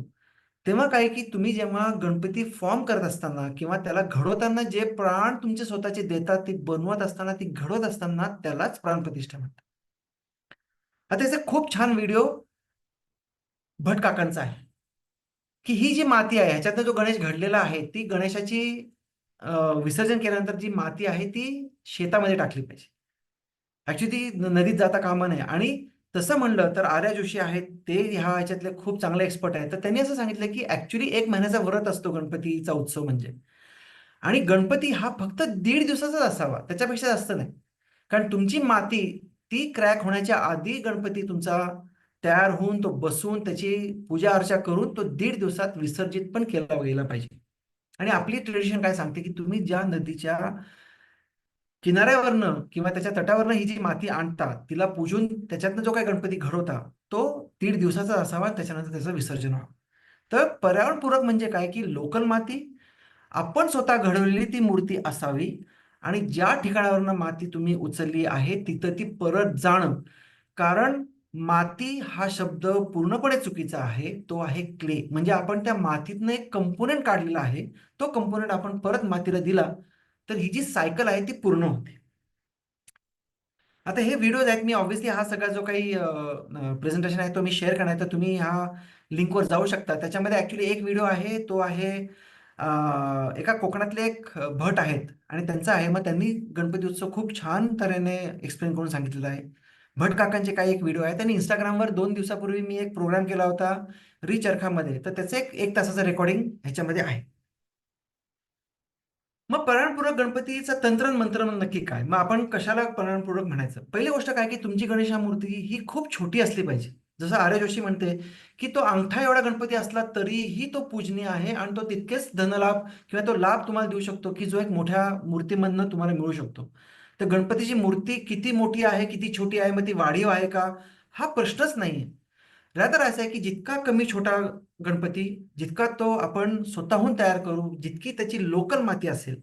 तेव्हा काय, की तुम्ही जेव्हा गणपती फॉर्म करत असताना किंवा त्याला घडवताना जे प्राण तुमचे स्वतःचे देतात, ते बनवत असताना, ती घडवत असताना त्यालाच प्राणप्रतिष्ठा म्हणतात. आता याचे खूप छान व्हिडिओ भट काकांचा आहे, की ही जी माती आहे, ह्याच्यातनं जो गणेश घडलेला आहे, ती गणेशाची विसर्जन केल्यानंतर जी माती आहे, ती शेतामध्ये टाकली पाहिजे. ॲक्चुअली ती नदीत जाता कामा नये. आणि तसं म्हणलं तर आर्या जोशी आहेत, ते ह्या ह्याच्यातले खूप चांगले एक्सपर्ट आहेत. तर त्यांनी असं सांगितलं, की ॲक्चुअली 1 महिन्याचा व्रत असतो गणपतीचा उत्सव म्हणजे. आणि गणपती हा फक्त 1.5 दिवसाचाच असावा, त्याच्यापेक्षा जास्त नाही. कारण तुमची माती ती क्रॅक होण्याच्या आधी गणपती तुमचा तयार होऊन, तो बसवून, त्याची पूजा-अर्चा करून तो 1.5 दिवसात विसर्जित पण केला गेला पाहिजे. आणि आपली ट्रेडिशन काय सांगते, की तुम्ही ज्या नदीच्या किनाऱ्यावरनं किंवा त्याच्या तटावरनं ही जी माती आणता, तिला पूजून त्याच्यातनं जो काही गणपती घडवता, तो 1.5 दिवसाचा असावा, त्याच्यानंतर त्याचं विसर्जन व्हावं. तर पर्यावरणपूरक म्हणजे काय, की लोकल माती, आपण स्वतः घडवलेली ती मूर्ती असावी आणि ज्या ठिकाणावरनं माती तुम्ही उचलली आहे, तिथं ती परत जाणं. कारण माती हा शब्द पूर्णपणे चुकीचा आहे. तो आहे क्ले. म्हणजे आपण त्या मातीतनं एक कंपोनेंट काढलेला आहे. तो कंपोनेंट आपण परत मातीला दिला, तर ही जी सायकल आहे ती पूर्ण होते. आता हे व्हिडिओज आहेत. मी ऑब्व्हियसली हा सगळा जो काही प्रेझेंटेशन आहे तो मी शेअर करणार आहे. तर तुम्ही ह्या लिंकवर जाऊ शकता. त्याच्यामध्ये ॲक्चुअली एक व्हिडिओ आहे. तो आहे अ, एका कोकणातले एक भट आहेत आणि त्यांचा आहे. मग त्यांनी गणपती उत्सव खूप छान तऱ्हेने एक्सप्लेन करून सांगितलेला आहे. भट काकांचे काही एक व्हिडिओ आहे. त्यांनी Instagramवर 2 दिवसापूर्वी मी एक प्रोग्राम केला होता रिचरखामध्ये. तर त्याचं एक 1 तासाचं रेकॉर्डिंग ह्याच्यामध्ये आहे. मग पर्यावरणपूरक गणपतीचं तंत्र आणि मंत्र नक्की काय? मग आपण कशाला पर्यावरणपूरक म्हणायचं? पहिली गोष्ट काय, की तुमची गणेश मूर्ती ही खूप छोटी असली पाहिजे. जसं आर्य जोशी म्हणते, की तो अंगठा एवढा गणपती असला तरीही तो पूजनीय आहे आणि तो तितकेच धनलाभ किंवा तो लाभ तुम्हाला देऊ शकतो, की जो एक मोठ्या मूर्तीमधनं तुम्हाला मिळू शकतो. तर गणपतीची मूर्ती किती मोठी आहे, किती छोटी आहे, मग ती वाढीव आहे का? हा प्रश्नच नाहीये. रादर असं आहे की जितका कमी छोटा गणपती, जितका तो आपण स्वतःहून तयार करू, जितकी त्याची लोकल माती असेल,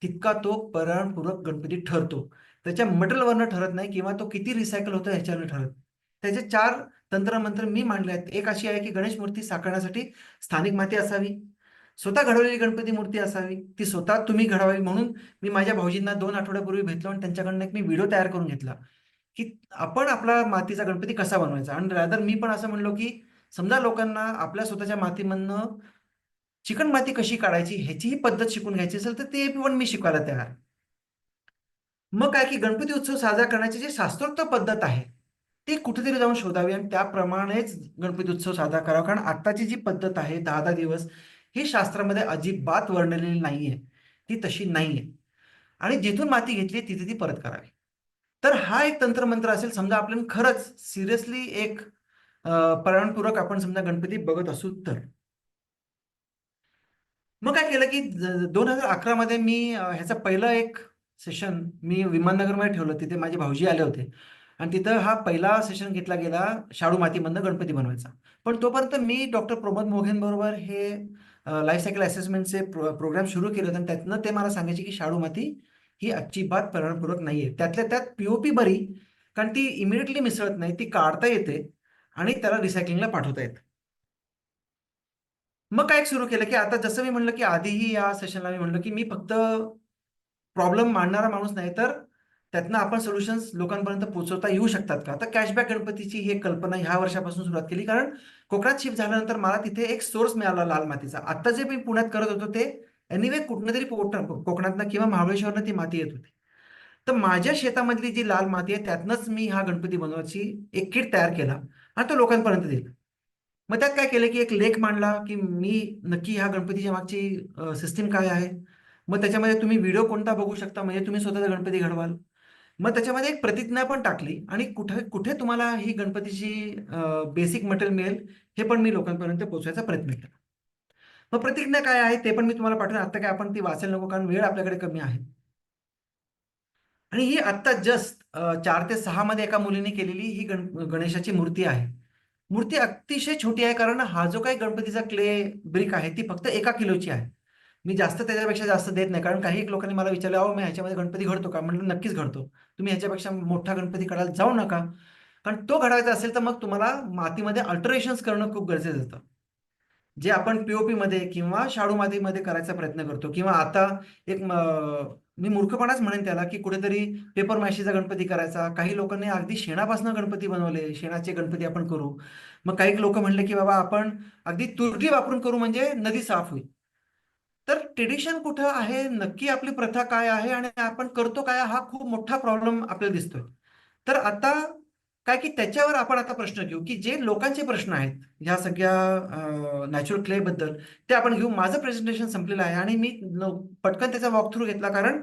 तितका तो पर्यावरणपूरक गणपती ठरतो. त्याच्या मटेरियलवरनं ठरत नाही किंवा तो किती रिसायकल होतो ह्याच्यावरनं ठरत. त्याचे 4 तंत्रमंत्र मी मांडले आहेत. एक अशी आहे की गणेश मूर्ती साकारण्यासाठी स्थानिक माती असावी, स्वतः घडवलेली गणपती मूर्ती असावी, ती स्वतः तुम्ही घडवावी. म्हणून मी माझ्या भाऊजींना 2 आठवड्यापूर्वी भेटलो आणि त्यांच्याकडनं एक मी व्हिडिओ तयार करून घेतला, की आपण आपला मातीचा गणपती कसा बनवायचा. आणि रादर मी पण असं म्हणलो, की समजा लोकांना आपल्या स्वतःच्या मातीमधनं चिकण माती कशी काढायची ह्याचीही पद्धत शिकून घ्यायची असेल, तर ते पण मी शिकवायला तयार आहे. मग काय की गणपती उत्सव साजरा करण्याची जी शास्त्रोक्त पद्धत आहे, ती कुठेतरी जाऊन शोधावी आणि त्याप्रमाणेच गणपती उत्सव साजरा करावा. कारण आत्ताची जी पद्धत आहे 10-10 दिवस, ही शास्त्रामध्ये अजिबात वर्णलेली नाहीये. ती तशी नाहीये. आणि जिथून माती घेतली तिथे ती परत करावी. तर हा एक तंत्रमंत्र असेल. समजा आपण खरंच सिरियसली एक पर्यावरणपूरक आपण समजा गणपती बघत असू तर. मग काय केलं, की 2011 मध्ये मी ह्याचं पहिलं एक सेशन मी विमाननगरमध्ये ठेवलं. तिथे माझे भाऊजी आले होते आणि तिथं हा पहिला सेशन घेतला गेला शाडू मातीमधनं गणपती बनवायचा. पण तोपर्यंत मी डॉक्टर प्रमोद मोघेंबरोबर हे लाईफ सायकल असेसमेंटचे प्रोग्राम सुरू केले होते आणि त्यातनं ते मला सांगायचे, की शाडू माती ही अजिबात पर्यावरणपूरक नाहीये. त्यातल्या त्यात पी बरी, कारण ती इमिडिएटली मिसळत नाही. ती काढता येते आणि त्याला रिसायकलिंगला पाठवता येतं. मग काय सुरू केलं, की आता जसं मी म्हटलं, की आधीही या सेशनला मी म्हटलं, की मी फक्त प्रॉब्लेम मांडणारा माणूस नाही, तर त्यातनं आपण सोल्युशन्स लोकांपर्यंत पोहोचवता येऊ शकतात का? तर कॅशबॅक गणपतीची ही एक कल्पना ह्या वर्षापासून सुरुवात केली. कारण कोकणात शिफ्ट झाल्यानंतर मला तिथे एक सोर्स मिळाला लाल मातीचा. आत्ता जे मी पुण्यात करत होतो ते एनिवे कुठूनतरी कोकणातनं किंवा महाबळेश्वरनं ती माती येत होती. तर माझ्या शेतामधली जी लाल माती आहे त्यातनंच मी हा गणपती बनवायची एक किट तयार केला आणि तो लोकांपर्यंत दिला. मग त्यात काय केलं, की एक लेख मांडला, की मी नक्की ह्या गणपतीच्या मागची सिस्टम काय आहे. मग त्याच्यामध्ये तुम्ही व्हिडिओ कोणता बघू शकता, म्हणजे तुम्ही स्वतःचा गणपती घडवाल. मग त्याच्यामध्ये एक प्रतिज्ञा पण टाकली आणि कुठे कुठे तुम्हाला ही गणपतीची बेसिक मटेरियल मिळेल, हे पण मी लोकांपर्यंत पोहोचवायचा प्रयत्न केला. मग प्रतिज्ञा काय आहे ते पण मी तुम्हाला पाठवेन. आता काय आपण ती वाचायला नको, कारण वेळ आपल्याकडे कमी आहे. आणि ही आत्ता जस्ट 4 ते 6 मध्ये एका मुलीने केलेली ही गणेशाची मूर्ती आहे. मूर्ती अतिशय छोटी आहे, कारण हा जो काही गणपतीचा क्ले ब्रिक आहे ती फक्त 1 किलोची आहे. मी जास्त त्याच्यापेक्षा जास्त देत नाही. कारण काही लोकांनी मला विचारलं, "अहो, मी ह्याच्यामध्ये गणपती घडतो का?" म्हटलं, "नक्कीच घडतो. तुम्ही ह्याच्यापेक्षा मोठा गणपती काढायला जाऊ नका." कारण तो घडवायचा असेल तर मग तुम्हाला मातीमध्ये अल्टरेशन्स करणं खूप गरजेचं असतं. जे आपण पी-ओ-पीमध्ये किंवा शाडू मातीमध्ये करायचा प्रयत्न करतो किंवा आता एक मी मूर्खपणाच म्हणेन त्याला, की कुठेतरी पेपर माशीचा गणपती करायचा. काही लोकांनी अगदी शेणापासून गणपती बनवले. शेणाचे गणपती आपण करू. मग काही लोकं म्हणले, की बाबा आपण अगदी तुरटी वापरून करू म्हणजे नदी साफ होईल. तर ट्रेडिशन कुठं आहे, नक्की आपली प्रथा काय आहे आणि आपण करतो काय, हा खूप मोठा प्रॉब्लेम आपल्याला दिसतोय. तर आता काय, की त्याच्यावर आपण आता प्रश्न घेऊ, की जे लोकांचे प्रश्न आहेत, ह्या सगळ्या नॅचरल क्लेबद्दल ते आपण घेऊ. माझं प्रेझेंटेशन संपलेलं आहे आणि मी पटकन त्याचा वॉक थ्रू घेतला, कारण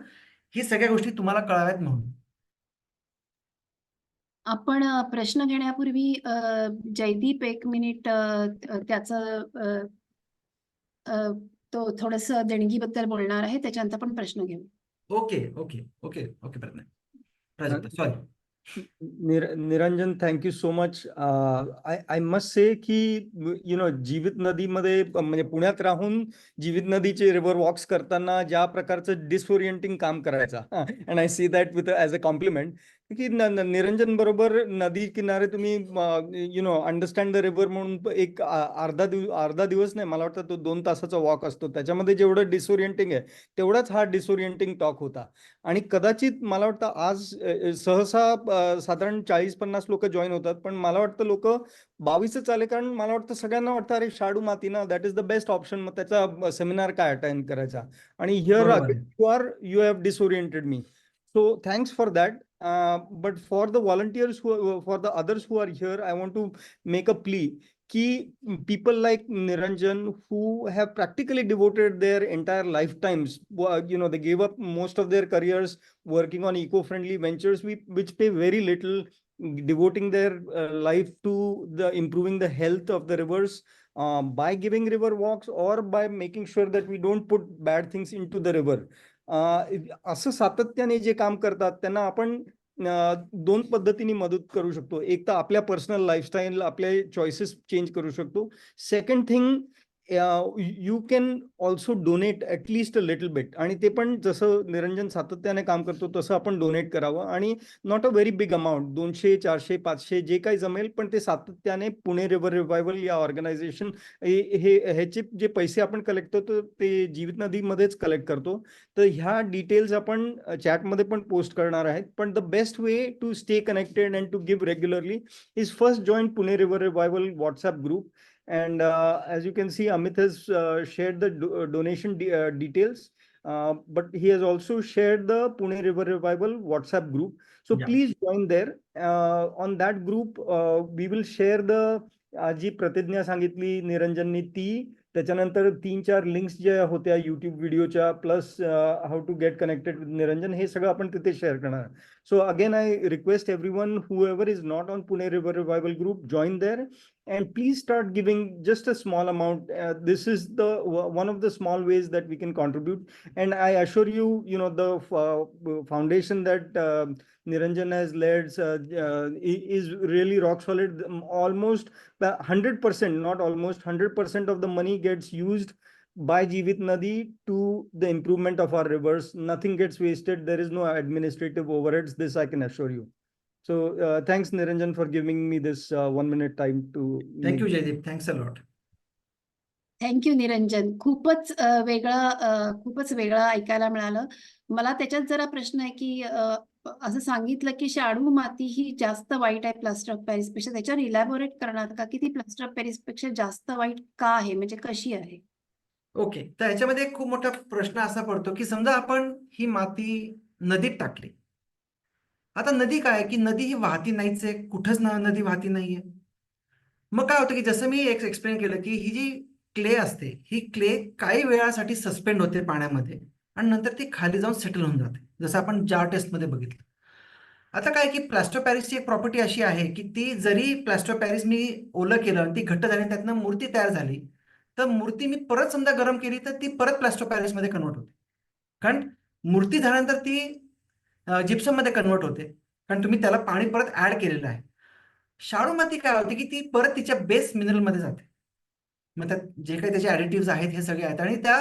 ही सगळ्या गोष्टी तुम्हाला कळाव्यात म्हणून. आपण प्रश्न घेण्यापूर्वी जयदीप 1 मिनिट त्याचं अ, तो थोडंसं देणगीबद्दल बोलणार आहे. त्याच्यानंतर आपण प्रश्न घेऊ. Okay, okay, okay, okay. Prajakta, sorry. Niranjan, thank you so much. I must say की जीवित नदीमध्ये म्हणजे पुण्यात राहून जीवित नदीचे रिव्हर वॉक्स करताना ज्या प्रकारचं डिसओरिएंटिंग काम करायचा and I see that with as a compliment की निरंजन बरोबर नदी किनारे तुम्ही अंडरस्टँड द रिव्हर म्हणून एक अर्धा दिवस नाही, मला वाटतं तो 2 तासाचा वॉक असतो. त्याच्यामध्ये जेवढं डिसओरिएंटिंग आहे तेवढाच हा डिसओरिएंटिंग टॉक होता. आणि कदाचित मला वाटतं आज सहसा साधारण 40-50 लोक जॉईन होतात, पण मला वाटतं लोक 22च आले, कारण मला वाटतं सगळ्यांना वाटतं अरे शाडू माती ना, that is the best option, मग त्याचा सेमिनार काय अटेंड करायचा. आणि हिअर बरोबर आहे. You have disoriented me, so thanks for that. But for the volunteers for the others who are here, I want to make a plea कि people like Niranjan who have practically devoted their entire lifetimes, they gave up most of their careers working on eco-friendly ventures which pay very little, devoting their life to the improving the health of the rivers by giving river walks or by making sure that we don't put bad things into the river. असं सातत्याने जे काम करतात त्यांना आपण दोन पद्धतीने मदत करू शकतो. एक तर आपल्या पर्सनल लाईफस्टाईल, आपले चॉईसेस चेंज करू शकतो. Second thing, you can also donate at least a little bit, आणि ते पण जसं निरंजन सातत्याने काम करतो तसं आपण डोनेट करावं. आणि not a very big amount, 200, 400, 500 जे काही जमेल, पण ते सातत्याने पुणे रिव्हर रिवायवल या ऑर्गनायझेशन ह्याचे जे पैसे आपण कलेक्ट करतो ते जीवित नदीमध्येच कलेक्ट करतो. तर ह्या डिटेल्स आपण चॅटमध्ये पण पोस्ट करणार आहेत. पण the best way to stay connected and to give regularly is first join Pune river revival WhatsApp group. And as you can see, Amit has shared the donation details, but he has also shared the Pune River Revival WhatsApp group. So Yeah. please join there. On that group, we will share the जी प्रतिज्ञा सांगितली निरंजननी ती, त्याच्यानंतर 3-4 links ज्या होत्या YouTube व्हिडिओच्या, plus how to get connected with Niranjan, हे सगळं आपण तिथे शेअर करणार. So again, I request everyone, whoever is not on Pune River Revival group, join there. And please start giving just a small amount. This is the one of the small ways that we can contribute. And I assure you, the foundation that Niranjan has led is really rock solid. Almost 100%, not almost 100% of the money gets used by Jeevit Nadi to the improvement of our rivers. Nothing gets wasted. There is no administrative overheads. This I can assure you. So thanks, Niranjan, for giving me this 1 minute time to Thank you, make. Jaydeep. Thanks a lot. Thank you Niranjan. खूपच वेगळं ऐकायला मिळालं. मला त्याच्यात जरा प्रश्न आहे की असं सांगितलं की शाडू माती ही जास्त वाईट आहे प्लास्टर ऑफ पॅरिस पेक्षा. त्याच्यावर इलॅबोरेट करणार का की ती प्लास्टर ऑफ पॅरिस पेक्षा जास्त वाईट का आहे, म्हणजे कशी आहे? ओके, तर ह्याच्यामध्ये एक खूप मोठा प्रश्न असा पडतो की समजा आपण ही माती नदीत टाकली. आता नदी काय आहे की नदी ही वाहती नाहीच आहे, कुठंच नदी वाहती नाहीये. मग काय होतं की जसं मी एक्सप्लेन केलं की ही जी क्ले असते, ही क्ले काही वेळासाठी सस्पेंड होते पाण्यामध्ये आणि नंतर ती खाली जाऊन सेटल होऊन जाते, जसं आपण जार टेस्टमध्ये बघितलं. आता काय की प्लास्टर पॅरिसची एक प्रॉपर्टी अशी आहे की ती जरी प्लास्टर पॅरिस मी ओलं केलं आणि ती घट्ट झाली, त्यातनं मूर्ती तयार झाली, तर मूर्ती मी परत समजा गरम केली तर ती परत प्लास्टर पॅरिसमध्ये कन्वर्ट होते. कारण मूर्ती झाल्यानंतर ती जिप्सममध्ये कन्वर्ट होते, कारण तुम्ही त्याला पाणी परत ऍड केलेलं आहे. शाडू माती काय होते की ती परत तिच्या बेस मिनरलमध्ये जाते. मग त्यात जे काही त्याचे ऍडिटिव्ह आहेत हे सगळे आहेत आणि त्या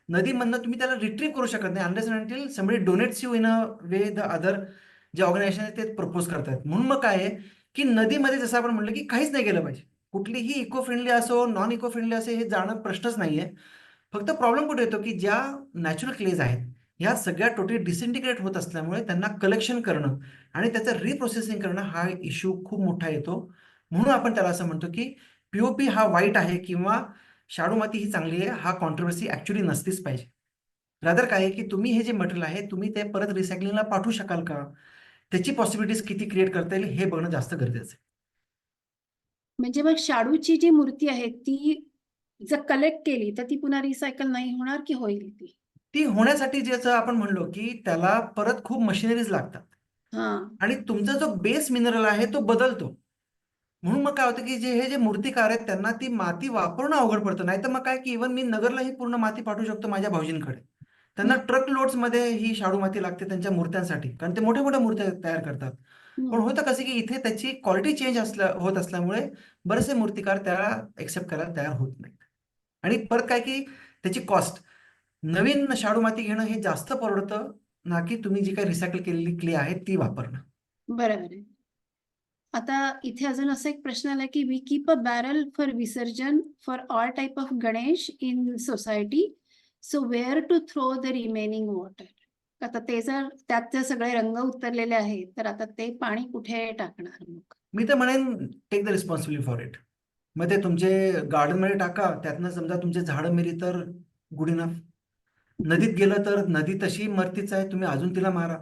नदीमधनं तुम्ही त्याला रिट्रीव्ह करू शकत नाही unless and until somebody donates you in a way the other जे ऑर्गनायझेशन आहे ते प्रपोज करतात. म्हणून मग काय आहे की नदीमध्ये जसं आपण म्हटलं की काहीच नाही गेलं पाहिजे. कुठलीही इको फ्रेंडली असो, नॉन इको फ्रेंडली असे हे जाणं प्रश्नच नाहीये. फक्त प्रॉब्लेम कुठे येतो की ज्या नॅचरल क्लेज आहेत ह्या सगळ्या टोटली डिसइंटिग्रेट होत असल्यामुळे त्यांना कलेक्शन करणं आणि त्याचं रिप्रोसेसिंग करणं हा इश्यू खूप मोठा येतो. म्हणून आपण त्याला असं म्हणतो की पीओपी हा वाईट आहे किंवा शाडू माती ही चांगली आहे, हा कॉन्ट्रोवर्सी ऍक्च्युली नसतीच पाहिजे. रादर काय आहे की तुम्ही हे जे मटेरियल आहे तुम्ही ते परत रिसायकलिंगला पाठवू शकाल का, त्याची पॉसिबिलिटीज किती क्रिएट करता येईल हे बघणं जास्त गरजेचं आहे. म्हणजे मग शाडूची जी मूर्ती आहे ती जर कलेक्ट केली तर ती पुन्हा रिसायकल नाही होणार की होईल ती? ती होण्यासाठी ज्याचं आपण म्हणलो की त्याला परत खूप मशिनरीज लागतात हा. आणि तुमचा जो बेस मिनरल आहे तो बदलतो. म्हणून मग काय होतं की हे जे मूर्तिकार आहेत त्यांना ती माती वापरणं अवघड पडतं. नाही तर मग काय की इव्हन मी नगरलाही पूर्ण माती पाठवू शकतो माझ्या भाऊजींकडे. त्यांना हम्म, ट्रक लोड्समध्ये ही शाडू माती लागते त्यांच्या मूर्त्यांसाठी, कारण ते मोठ्या मोठ्या मूर्त्या तयार करतात. पण हम्म. होतं कसं की इथे त्याची क्वालिटी चेंज होत असल्यामुळे बरेचसे मूर्तिकार त्याला एक्सेप्ट करायला तयार होत नाहीत. आणि परत काय की त्याची कॉस्ट, नवीन शाडू माती घेणं हे जास्त परवडतं ना की तुम्ही जी काही रिसायकल केलेली क्ले आहे ती वापरणं. बरोबर आहे. आता इथे अजून असा एक प्रश्न आला की we keep a barrel for विसर्जन for all type of Ganesh in society, so where to throw the remaining water. आता ते जर त्यात जर सगळे रंग उतरलेले आहेत तर आता ते पाणी कुठे टाकणार मग? मी तर म्हणेन take the responsibility for it. मग ते तुमचे गार्डनमध्ये टाका, त्यातनं समजा तुमचे झाडं मेली तर गुड इनफ. नदीत गेलं तर नदी तशी मरतीच आहे, तुम्ही अजून तिला मारा.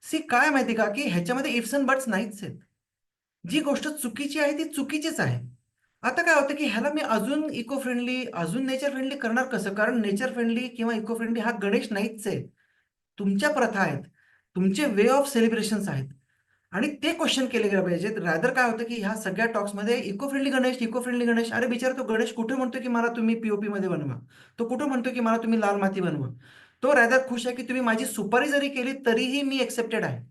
सी काय माहिती का की ह्याच्यामध्ये इफ्स अँड बट्स नाहीच आहेत. जी गोष्ट चुकीची आहे ती चुकीचीच आहे. आता काय होतं की ह्याला मी अजून इको फ्रेंडली, अजून नेचर फ्रेंडली करणार कसं? कारण नेचर फ्रेंडली किंवा इको फ्रेंडली हा गणेश नाहीच आहे. तुमच्या प्रथा आहेत, तुमचे वे ऑफ सेलिब्रेशन्स आहेत आणि ते क्वेश्चन केले गेले पाहिजेत. रादर काय होतं की ह्या सगळ्या टॉक्समध्ये eco friendly Ganesh, eco friendly Ganesh. अरे बिचारा तो गणेश कुठे म्हणतो की मला तुम्ही पीओपी मध्ये बनवा, तो कुठे म्हणतो की मला तुम्ही लाल माती बनवा. तो रादर खुश आहे की तुम्ही माझी सुपारी जरी केली तरीही मी एक्सेप्टेड आहे.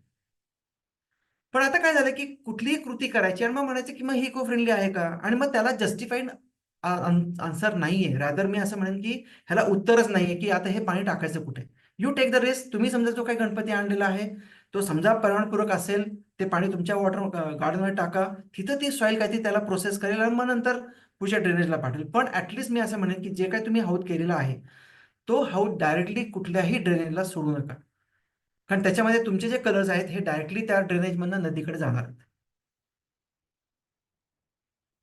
पण आता काय झालं की कुठलीही कृती करायची आणि मग म्हणायचं की मग ही इको फ्रेंडली आहे का, आणि मग त्याला जस्टिफाईड आन्सर नाहीये. रादर मी असं म्हणेन की ह्याला उत्तरच नाहीये की आता हे पाणी टाकायचं कुठे. You take the risk. तुम्ही समजा जो काही गणपती आणलेला आहे तो समजा पर्यावरणपूरक असेल, ते पाणी तुमच्या वॉटर गार्डनमध्ये टाका, तिथं ती सॉईल काय ती त्याला प्रोसेस करेल आणि मग नंतर पुढच्या ड्रेनेजला पाठवेल. पण ऍटलिस्ट मी असं म्हणेन की जे काही तुम्ही हौद केलेला आहे तो हौद डायरेक्टली कुठल्याही ड्रेनेजला सोडू नका, कारण त्याच्यामध्ये तुमचे जे कलर्स आहेत हे डायरेक्टली त्या ड्रेनेजमधनं नदीकडे जाणार आहेत.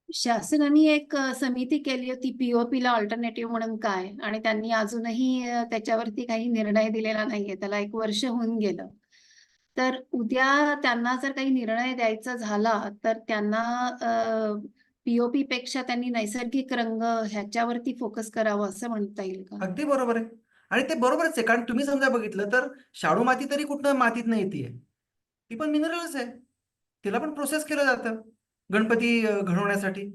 शासनाने एक समिती केली होती पीओपीला अल्टरनेटिव्ह म्हणून काय, आणि त्यांनी अजूनही त्याच्यावरती काही निर्णय दिलेला नाहीये. त्याला 1 वर्ष होऊन गेलं. तर उद्या त्यांना जर काही निर्णय द्यायचा झाला तर त्यांना पीओपी पेक्षा त्यांनी नैसर्गिक रंग ह्याच्यावरती फोकस करावं असं म्हणता येईल का? अगदी बरोबर आहे. आणि ते बरोबरच आहे, कारण तुम्ही समजा बघितलं तर शाडू माती तरी कुठनं मातीतनं येते, ती पण मिनरलच आहे. तिला पण प्रोसेस केलं जातं गणपती घडवण्यासाठी.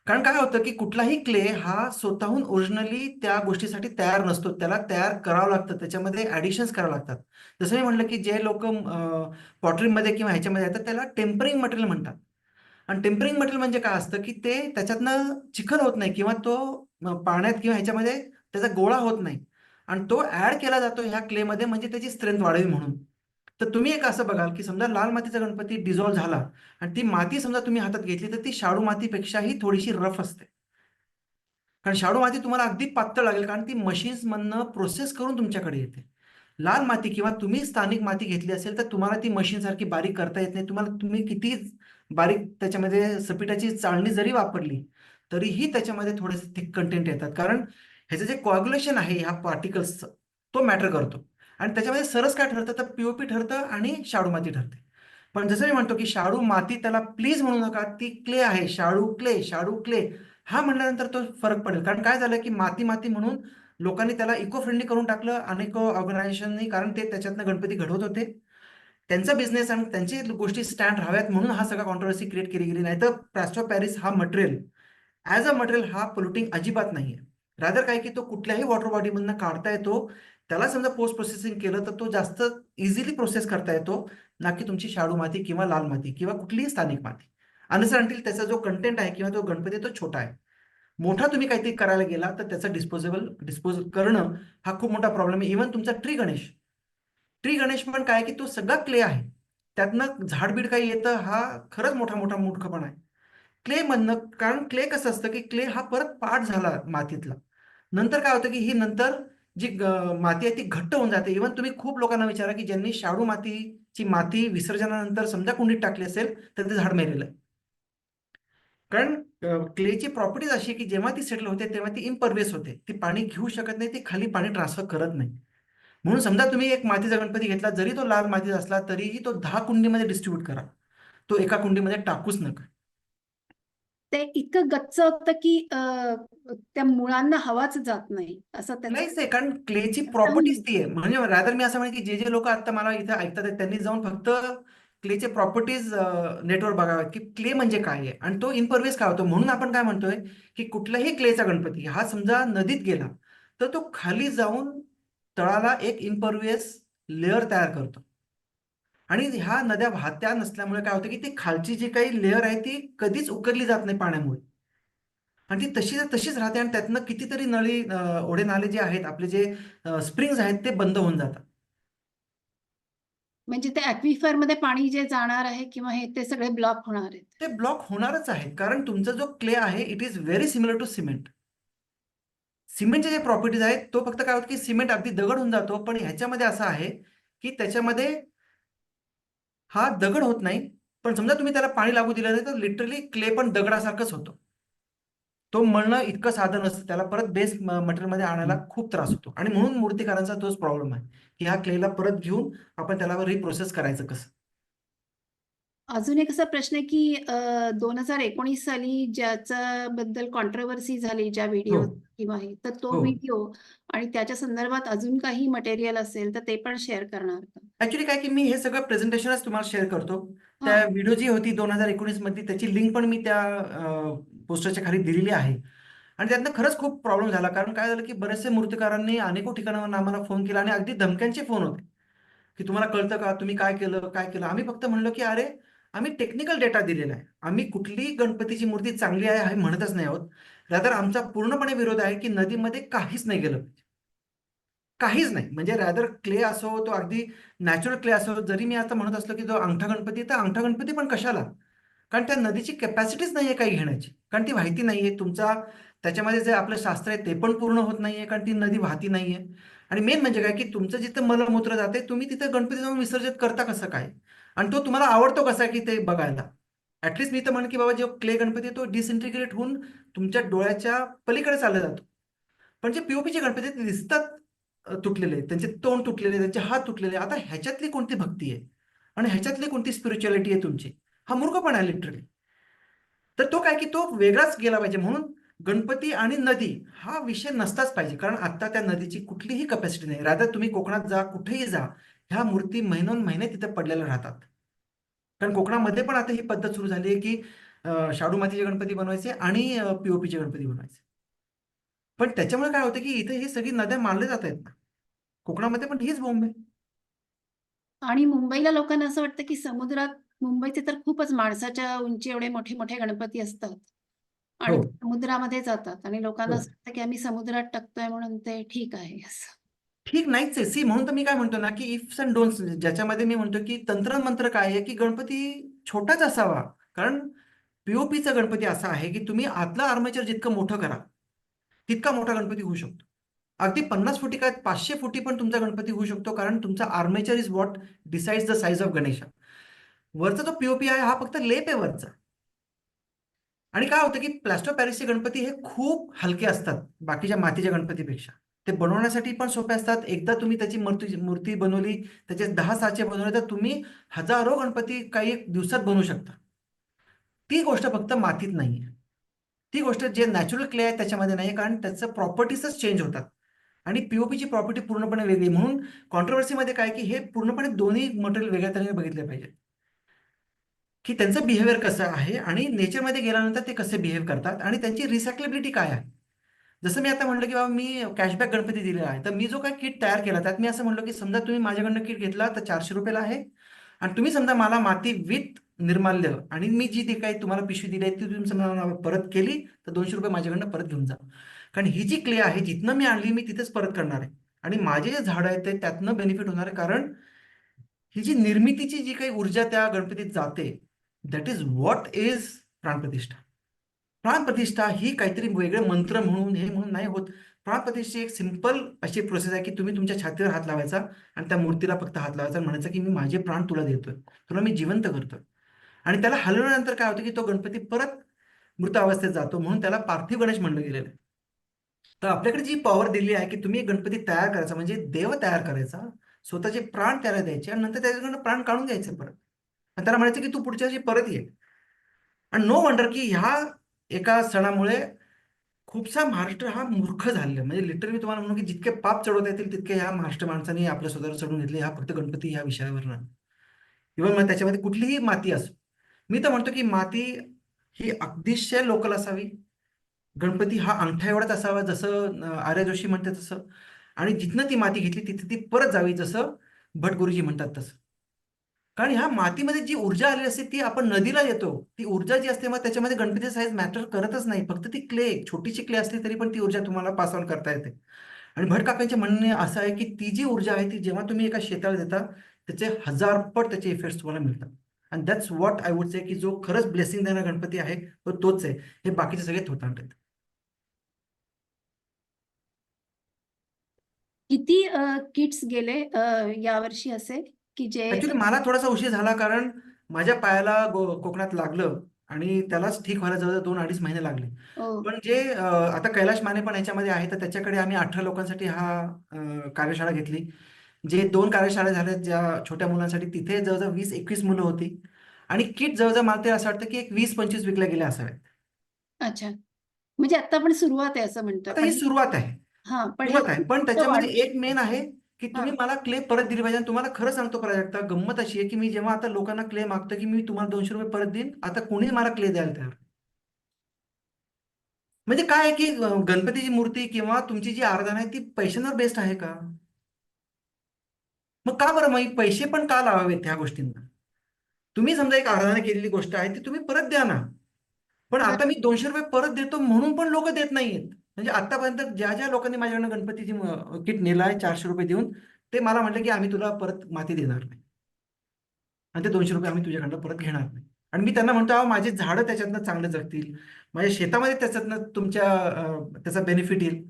कारण काय होतं की कुठलाही क्ले हा स्वतःहून ओरिजिनली त्या गोष्टीसाठी तयार नसतो. त्याला तयार करावं लागतं. त्याच्यामध्ये ॲडिशन्स करावं लागतात. जसं मी म्हटलं की जे लोकं पॉटरीमध्ये किंवा ह्याच्यामध्ये येतात त्याला टेम्परिंग मटेरियल म्हणतात. आणि टेम्परिंग मटेरियल म्हणजे काय असतं की ते त्याच्यातनं चिखल होत नाही किंवा तो पाण्यात किंवा ह्याच्यामध्ये त्याचा गोळा होत नाही. आणि तो ॲड केला जातो ह्या क्लेमध्ये म्हणजे त्याची स्ट्रेंथ वाढावी म्हणून. तर तुम्ही एक असं बघाल की समजा लाल मातीचा गणपती डिझॉल्व्ह झाला आणि ती माती समजा तुम्ही हातात घेतली तर ती शाडू मातीपेक्षाही थोडीशी रफ असते. कारण शाडू माती तुम्हाला अगदी पातळ लागेल, कारण ती मशीन्समधनं प्रोसेस करून तुमच्याकडे येते. लाल माती किंवा तुम्ही स्थानिक माती घेतली असेल तर तुम्हाला ती मशीनसारखी बारीक करता येत नाही. तुम्हाला तुम्ही किती बारीक त्याच्यामध्ये सपिटाची चाळणी जरी वापरली तरीही त्याच्यामध्ये थोडेसे थिक कंटेंट येतात. कारण ह्याचं जे कोअग्युलेशन आहे ह्या पार्टिकल्सचं तो मॅटर करतो. आणि त्याच्यामध्ये सरस काय ठरतं तर पीओपी ठरतं आणि शाडू माती ठरते. पण जसं मी म्हणतो की शाडू माती त्याला प्लीज म्हणू नका, ती क्ले आहे. शाडू क्ले हा म्हणल्यानंतर तो फरक पडेल. कारण काय झालं की माती माती म्हणून लोकांनी त्याला इको फ्रेंडली करून टाकलं अनेक ऑर्गनायझेशननी, कारण ते त्याच्यातनं गणपती घडवत होते. त्यांचा बिझनेस आणि त्यांची गोष्टी स्टँड राहाव्यात म्हणून हा सगळा कॉन्ट्रोवर्सी क्रिएट केली गेली. नाही तर प्लास्टर ऑफ पॅरिस हा मटेरियल ॲज अ मटेरियल हा पोल्युटिंग अजिबात नाहीये. रादर काय की तो कुठल्याही वॉटर बॉडीमधनं काढता येतो. त्याला समजा पोस्ट प्रोसेसिंग केलं तर तो जास्त इझिली प्रोसेस करता येतो, ना की तुमची शाडू माती किंवा लाल माती किंवा कुठलीही स्थानिक माती. अनलेस अंटिल त्याचा जो कंटेंट आहे किंवा तो गणपती आहे तो छोटा आहे. मोठा तुम्ही काहीतरी करायला गेला तर त्याचं डिस्पोज करणं हा खूप मोठा प्रॉब्लेम आहे. इव्हन तुमचा ट्री गणेश पण काय की तो सगळा क्ले आहे. त्यातनं झाडबीड काही येतं हा खरंच मोठा मोठा मूर्खपणा आहे. क्ले म्हणणं, कारण क्ले कसं असतं की क्ले हा परत पार्ट झाला मातीतला. नंतर काय होतं की ही नंतर जी माती आहे ती घट्ट होऊन जाते. इव्हन तुम्ही खूप लोकांना विचारा की ज्यांनी शाडू मातीची माती विसर्जनानंतर समजा कुंडीत टाकली असेल तर ते झाड मेलेलं आहे. कारण क्लेची प्रॉपर्टीज अशी आहे की जेव्हा ती सेटल होते तेव्हा ती इम्परव्हियस होते. ती पाणी घेऊ शकत नाही, ती खाली पाणी ट्रान्सफर करत नाही. म्हणून समजा तुम्ही एक मातीचा गणपती घेतला, जरी तो लाल मातीचा असला तरीही तो 10 कुंडीमध्ये डिस्ट्रीब्यूट करा. तो एका कुंडीमध्ये टाकूच नका. ते इतकं गच्च होतं की त्या मुळांना हवाच जात नाही असं त्याचं. नाहीच आहे, कारण क्लेची प्रॉपर्टीज ती आहे. म्हणजे रादर मी असं म्हणेन की जे लोक आता मला इथे ऐकतात आहेत त्यांनी जाऊन फक्त क्लेचे प्रॉपर्टीज नेटवर बघावे की क्ले म्हणजे काय आहे आणि तो इम्परव्हियस काय होतो. म्हणून आपण काय म्हणतोय की कुठलाही क्लेचा गणपती हा समजा नदीत गेला तर तो खाली जाऊन तळाला एक इम्परव्हियस लेअर तयार करतो. आणि ह्या नद्या वाहत्या नसल्यामुळे काय होतं की ती खालची जी काही लेअर आहे ती कधीच उकरली जात नाही पाण्यामुळे. आणि ती तशीच्या तशीच राहते आणि त्यातनं कितीतरी नळी ओढे नाले जे आहेत आपले जे स्प्रिंग्स आहेत ते बंद होऊन जातात. म्हणजे ते ऍक्विफर मध्ये पाणी जे जाणार आहे किंवा हे ते सगळे ब्लॉक होणार आहेत. ते ब्लॉक होणारच आहेत, कारण तुमचा जो क्ले आहे it is very similar to cement. सिमेंटचे जे प्रॉपर्टीज आहेत तो फक्त काय होतं की सिमेंट अगदी दगड होऊन जातो, पण ह्याच्यामध्ये असं आहे की त्याच्यामध्ये हा दगड होत नाही. पण समजा तुम्ही त्याला पाणी लागू दिलं नाही तर लिटरली क्ले पण दगडासारखंच होतं. तो मळणं इतकं साधं नसतं. त्याला परत बेस मटेरियलमध्ये आणायला खूप त्रास होतो आणि म्हणून मूर्तिकारांचा तोच प्रॉब्लेम आहे, की ह्या क्लेला परत घेऊन आपण त्याला रिप्रोसेस करायचं कसं? अजून एक असा प्रश्न आहे की 2019 साली ज्याच्याबद्दल कॉन्ट्रोव्हर्सी झाली ज्या हो, व्हिडिओ किंवा हे, तर तो हो. व्हिडिओ आणि त्याच्या संदर्भात अजून काही मटेरियल असेल तर ते पण शेअर करणार का? ॲक्चुअली काय की मी हे सगळं प्रेझेंटेशनच तुम्हाला शेअर करतो. त्या हां. व्हिडिओ जी होती 2019 मधली त्याची लिंक पण मी त्या पोस्टरच्या खाली दिलेली आहे. आणि त्यातनं खरंच खूप प्रॉब्लेम झाला. कारण काय झालं की बरेचसे मूर्तिकारांनी अनेको ठिकाणावरून आम्हाला फोन केला आणि अगदी धमक्यांचे फोन होते, की तुम्हाला कळतं का? तुम्ही काय केलं? काय केलं? आम्ही फक्त म्हणलो की "अरे, आम्ही टेक्निकल डेटा दिलेला आहे. आम्ही कुठलीही गणपतीची मूर्ती चांगली आहे हे म्हणतच नाही आहोत. रादर आमचा पूर्णपणे विरोध आहे की नदीमध्ये काहीच नाही गेलं पाहिजे. काहीच नाही. म्हणजे रादर क्ले असो, तो अगदी नॅचरल क्ले असो. जरी मी आता म्हणत असलो की जो अंगठा गणपती, तर अंगठा गणपती पण कशाला? कारण त्या नदीची कॅपॅसिटीच नाहीये काही घेण्याची. कारण ती वाहती नाहीये. तुमचा त्याच्यामध्ये जे आपलं शास्त्र आहे ते पण पूर्ण होत नाहीये, कारण ती नदी वाहती नाहीये. आणि मेन म्हणजे काय, की तुमचं जिथं मलमूत्र जाते, तुम्ही तिथं गणपती जाऊन विसर्जित करता कसं काय? आणि तो तुम्हाला आवडतो कसा की ते बघायला? ऍटलीस्ट मी तर म्हणेन की बाबा जो क्ले गणपती आहे, तो डिसइंटिग्रेट होऊन तुमच्या डोळ्याच्या पलीकडे चालला जातो. पण जे पीओपीचे गणपती आहेत, ते दिसतात तुटलेले, त्यांचे तोंड तुटलेले, त्यांचे हात तुटलेले. आता ह्याच्यातली कोणती भक्ती आहे आणि ह्याच्यातली कोणती स्पिरिच्युअलिटी आहे तुमची? हा मूर्खपणा आहे लिटरली. तर तो काय की तो वेगळाच गेला पाहिजे. म्हणून गणपती आणि नदी हा विषय नसताच पाहिजे. कारण आता त्या नदीची कुठलीही कपॅसिटी नाही. रादर तुम्ही कोकणात जा, कुठेही जा, ह्या मूर्ती महिनोन-महिने तिथे पडलेल्या राहतात. कारण कोकणामध्ये पण आता ही पद्धत सुरू झाली आहे की शाडू मातीचे गणपती बनवायचे आणि पीओपीचे गणपती बनवायचे. पण त्याच्यामुळे काय होतं की इथे ही सगळी नद्या मानल्या जात आहेत ना. कोकणामध्ये पण हीच बोंब आहे. आणि मुंबईला लोकांना असं वाटतं की समुद्रात मुंबईचे तर खूपच माणसाच्या उंची एवढे मोठे-मोठे गणपती असतात आणि हो, ते समुद्रामध्ये जातात आणि लोकांना हो. असं वाटतं की आम्ही समुद्रात टाकतोय म्हणून ते ठीक आहे असं. ठीक नाहीच आहे. सी म्हणून तर मी काय म्हणतो ना, की इफ्स अँड डोंट्स, ज्याच्यामध्ये मी म्हणतो की तंत्र-मंत्र काय आहे, की गणपती छोटाच असावा. कारण पी-ओ-पीचा गणपती असा आहे, की तुम्ही आतलं आर्मेचर जितकं मोठं कराल, तितका मोठा गणपती होऊ शकतो. अगदी 50 फुटी काय 500 फुटी पण तुमचा गणपती होऊ शकतो. कारण तुमचा armature is what decides the size of Ganesha. वरचा जो पी-ओ-पी आहे, हा फक्त लेप आहे वरचा. आणि काय होतं, की प्लास्टर ऑफ पॅरिसचे गणपती हे खूप हलके असतात बाकीच्या मातीच्या गणपतीपेक्षा. ते बनवण्यासाठी पण सोपे असतात. एकदा तुम्ही त्याची मूर्ती मूर्ती बनवली, त्याचे 10 साचे बनवले, तर तुम्ही हजारो गणपती काही दिवसात बनवू शकता. ती गोष्ट फक्त मातीत नाहीये. ती गोष्ट जे नॅचरल क्ले आहे त्याच्यामध्ये नाही, कारण त्याचं प्रॉपर्टीजच चेंज होतात. आणि पी प्रॉपर्टी पूर्णपणे वेगळी. म्हणून कॉन्ट्रोव्हर्सीमध्ये काय, की हे पूर्णपणे दोन्ही मटेरियल वेगळ्या तऱ्हेने बघितले पाहिजे. की त्यांचं बिहेवियर कसं आहे आणि नेचरमध्ये गेल्यानंतर ते कसे बिहेव करतात आणि त्यांची रिसायकलेबिलिटी काय आहे. जसं मी आता म्हटलं की बाबा मी कॅशबॅक गणपती दिलेला आहे. तर मी जो काही किट तयार केला त्यात मी असं म्हटलं की समजा तुम्ही माझ्याकडनं किट घेतला तर ₹400 ला आहे आणि तुम्ही समजा मला माती विथ निर्माल्य आणि मी जी ती काही तुम्हाला पिशवी दिली आहे ती तुम्ही समजा मला परत केली तर ₹200 माझ्याकडनं परत घेऊन जा. कारण ही जी क्ले आहे जिथनं मी आणली मी तिथेच परत करणार आहे आणि माझे जे झाडं आहेत ते त्यातनं बेनिफिट होणार आहे. कारण ही जी निर्मितीची जी काही ऊर्जा त्या गणपतीत जाते, दॅट इज व्हॉट इज प्राणप्रतिष्ठा. प्राणप्रतिष्ठा ही काहीतरी वेगळे मंत्र म्हणून हे म्हणून नाही होत. प्राणप्रतिष्ठा एक सिंपल अशी प्रोसेस आहे, की तुम्ही तुमच्या छातीवर हात लावायचा आणि त्या मूर्तीला फक्त हात लावायचा आणि म्हणायचं, की मी माझे प्राण तुला देतोय. तुला मी जिवंत करतोय. आणि त्याला हलवल्यानंतर काय होतं, की तो गणपती परत मृत अवस्थेत जातो. म्हणून त्याला पार्थिव गणेश म्हणलं गेलेलं आहे. तर आपल्याकडे जी पॉवर दिली आहे, की तुम्ही एक गणपती तयार करायचा म्हणजे देव तयार करायचा, स्वतःचे प्राण त्याला द्यायचे आणि नंतर त्याच्याकडनं प्राण काढून घ्यायचे परत. आणि त्याला म्हणायचं, की तू पुढच्या वर्षी परत ये. आणि नो वंडर, की ह्या एका सणामुळे खूपसा महाराष्ट्र हा मूर्ख झालेला आहे. म्हणजे लिटरली मी तुम्हाला म्हणू, की जितके पाप चढवता येतील तितके ह्या महाराष्ट्र माणसांनी आपल्या स्वतःवर चढवून घेतले, ह्या फक्त गणपती ह्या विषयावरनं. इव्हन मग त्याच्यामध्ये कुठलीही माती असो. मी तर म्हणतो, की माती ही अतिशय लोकल असावी. गणपती हा अंगठा एवढाच असावा जसं आर्य जोशी म्हणते तसं. आणि जिथनं ती माती घेतली तिथे ती परत जावी जसं भट गुरुजी म्हणतात तसं. कारण ह्या मातीमध्ये जी ऊर्जा आलेली असते ती आपण नदीला देतो. ती ऊर्जा जी असते मग त्याच्यामध्ये गणपतीचं साईज मॅटर करतच नाही. फक्त ती क्ले, छोटीशी क्ले असली तरी पण ती ऊर्जा तुम्हाला पास ऑन करता येते. आणि भट काकांचे म्हणणे असं आहे, की ती जी ऊर्जा आहे ती जेव्हा तुम्ही एका शेताला देता, त्याचे 1000 पट त्याचे इफेक्ट्स तुम्हाला मिळतात. And that's what I would say, की जो खरंच ब्लेसिंग देणारा गणपती आहे तो तोच आहे. हे बाकीचे सगळे थोतांड आहेत. किती किट्स गेले यावर्षी असे की जे ऍक्च्युली मला थोडासा उशीर झाला कारण माझ्या पायाला कोकणात लागलं आणि त्यालाच ठीक व्हायला जवळजवळ 2-2.5 महिने लागले. ओ पण जे आता कैलाश माने पण याच्यामध्ये आहे तर त्याच्याकडे आम्ही 18 लोकांसाठी हा कार्यशाळा घेतली. जे 2 कार्यशाळा झाल्या ज्या छोट्या मुलांसाठी तिथे जवळजवळ 20-21 मुलं होती आणि किट जवळजवळ मला ते असं वाटतं की एक 20-25 विकल्या गेल्या असाव्यात. अच्छा. म्हणजे आता पण सुरुवात आहे असं म्हणतोय. आता ही पण सुरुवात आहे. हां, पण हे सुरुवात आहे. पण त्याच्यामध्ये वाढू एक मेन आहे, की तुम्ही हां. मला क्ले परत दिली पाहिजे आणि तुम्हाला खरं सांगतो प्राजक्ता, गंमत अशी आहे, की मी जेव्हा आता लोकांना क्ले मागतो, की मी तुम्हाला ₹200 परत देईन, आता कोणीच मला क्ले द्यायला तयार नाही. म्हणजे काय आहे, की गणपतीची मूर्ती किंवा तुमची जी आराधना आहे ती पैशांवर बेस्ड आहे का? मग का बरं मग पैसे पण का लावावेत ह्या गोष्टींना? तुम्ही समजा एक अर्धाने केलेली गोष्ट आहे ती तुम्ही परत द्या ना. पण आता मी 200 रुपये परत देतो म्हणून पण लोक देत नाहीयेत. म्हणजे आतापर्यंत ज्या ज्या लोकांनी माझ्याकडनं गणपतीची किट नेलं आहे 400 रुपये देऊन, ते मला म्हटलं की आम्ही तुला परत माती देणार नाही आणि ते 200 रुपये आम्ही तुझ्याकडनं परत घेणार नाही. आणि मी त्यांना म्हणतो, अहो माझी झाडं त्याच्यातनं चांगले जगतील, माझ्या शेतामध्ये त्याच्यातनं त्याचा बेनिफिट येईल.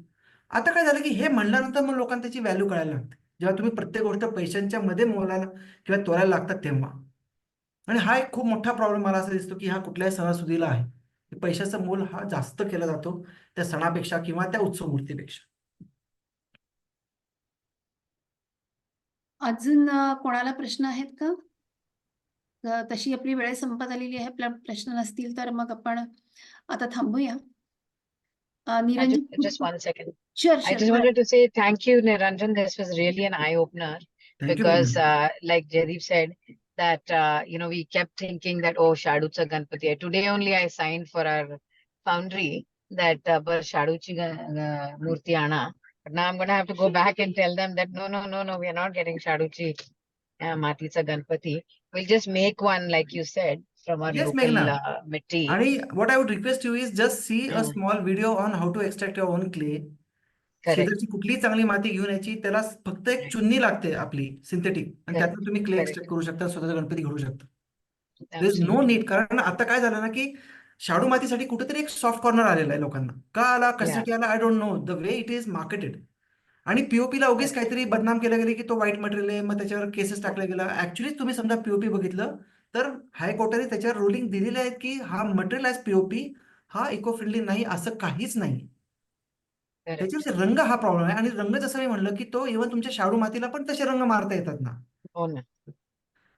आता काय झालं की हे म्हणल्यानंतर मग लोकांना त्याची व्हॅल्यू कळायला लागते, जेव्हा तुम्ही प्रत्येक गोष्ट पैशांच्या मध्ये मोलायला किंवा तोलायला लागतात तेव्हा. आणि हा एक खूप मोठा प्रॉब्लेम मला असा दिसतो की हा कुठल्याही सणासुदीला आहे, की पैशाचा मोल हा जास्त केला जातो त्या सणापेक्षा किंवा त्या उत्सव मूर्तीपेक्षा. अजून कोणाला प्रश्न आहेत का? तशी आपली वेळ संपत आलेली आहे. आपल्या प्रश्न नसतील तर मग आपण आता थांबूया. Niranjan Just 1 second. Sure I just sure wanted to say thank you, Niranjan. This was really an eye opener thank you because, madam. like Jaideep said, that we kept thinking that Shaducha Ganpati. Today only I signed for our foundry that Shaduchi Murti Ana. But now I'm gonna have to go back and tell them that no, we are not getting Shaduchi Maticha Ganpati. We'll just make one like you said from our yes local मेघना. mitti. आणि what I would request you is just see a Mm, small video on how to extract your own clay. correct. शेजारची कुठलीही चांगली माती घेऊन यायची, त्याला फक्त एक चुन्नी लागते आपली सिंथेटिक, आणि Correct. त्यातून तुम्ही क्ले Correct. एक्सट्रॅक्ट करू शकता, स्वतःचा गणपती घडवू शकता. There is no Absolutely. Need. कारण आता काय झालं ना की शाडू मातीसाठी कुठेतरी एक सॉफ्ट कॉर्नर आलेला आहे लोकांना. का आला, Yeah. कशासाठी आला, I don't know. The way it is marketed. आणि पीओपीला उगीच काहीतरी बदनाम केलं गेले की तो वाईट मटेरियल आहे, मग त्याच्यावर केसेस टाकल्या गेला. ऍक्च्युली तुम्ही समजा पीओपी बघितलं तर हायकोर्टाने त्याच्यावर रुलिंग दिलेले आहेत की हा मटेरियल ॲज पीओपी हा इको फ्रेंडली नाही, असं काहीच नाही. Correct. त्याच्यावरचे रंग हा प्रॉब्लेम आहे. आणि रंग जसं मी म्हणलं की तो इव्हन तुमच्या शाडू मातीला पण तसे रंग मारता येतात ना. हो ना.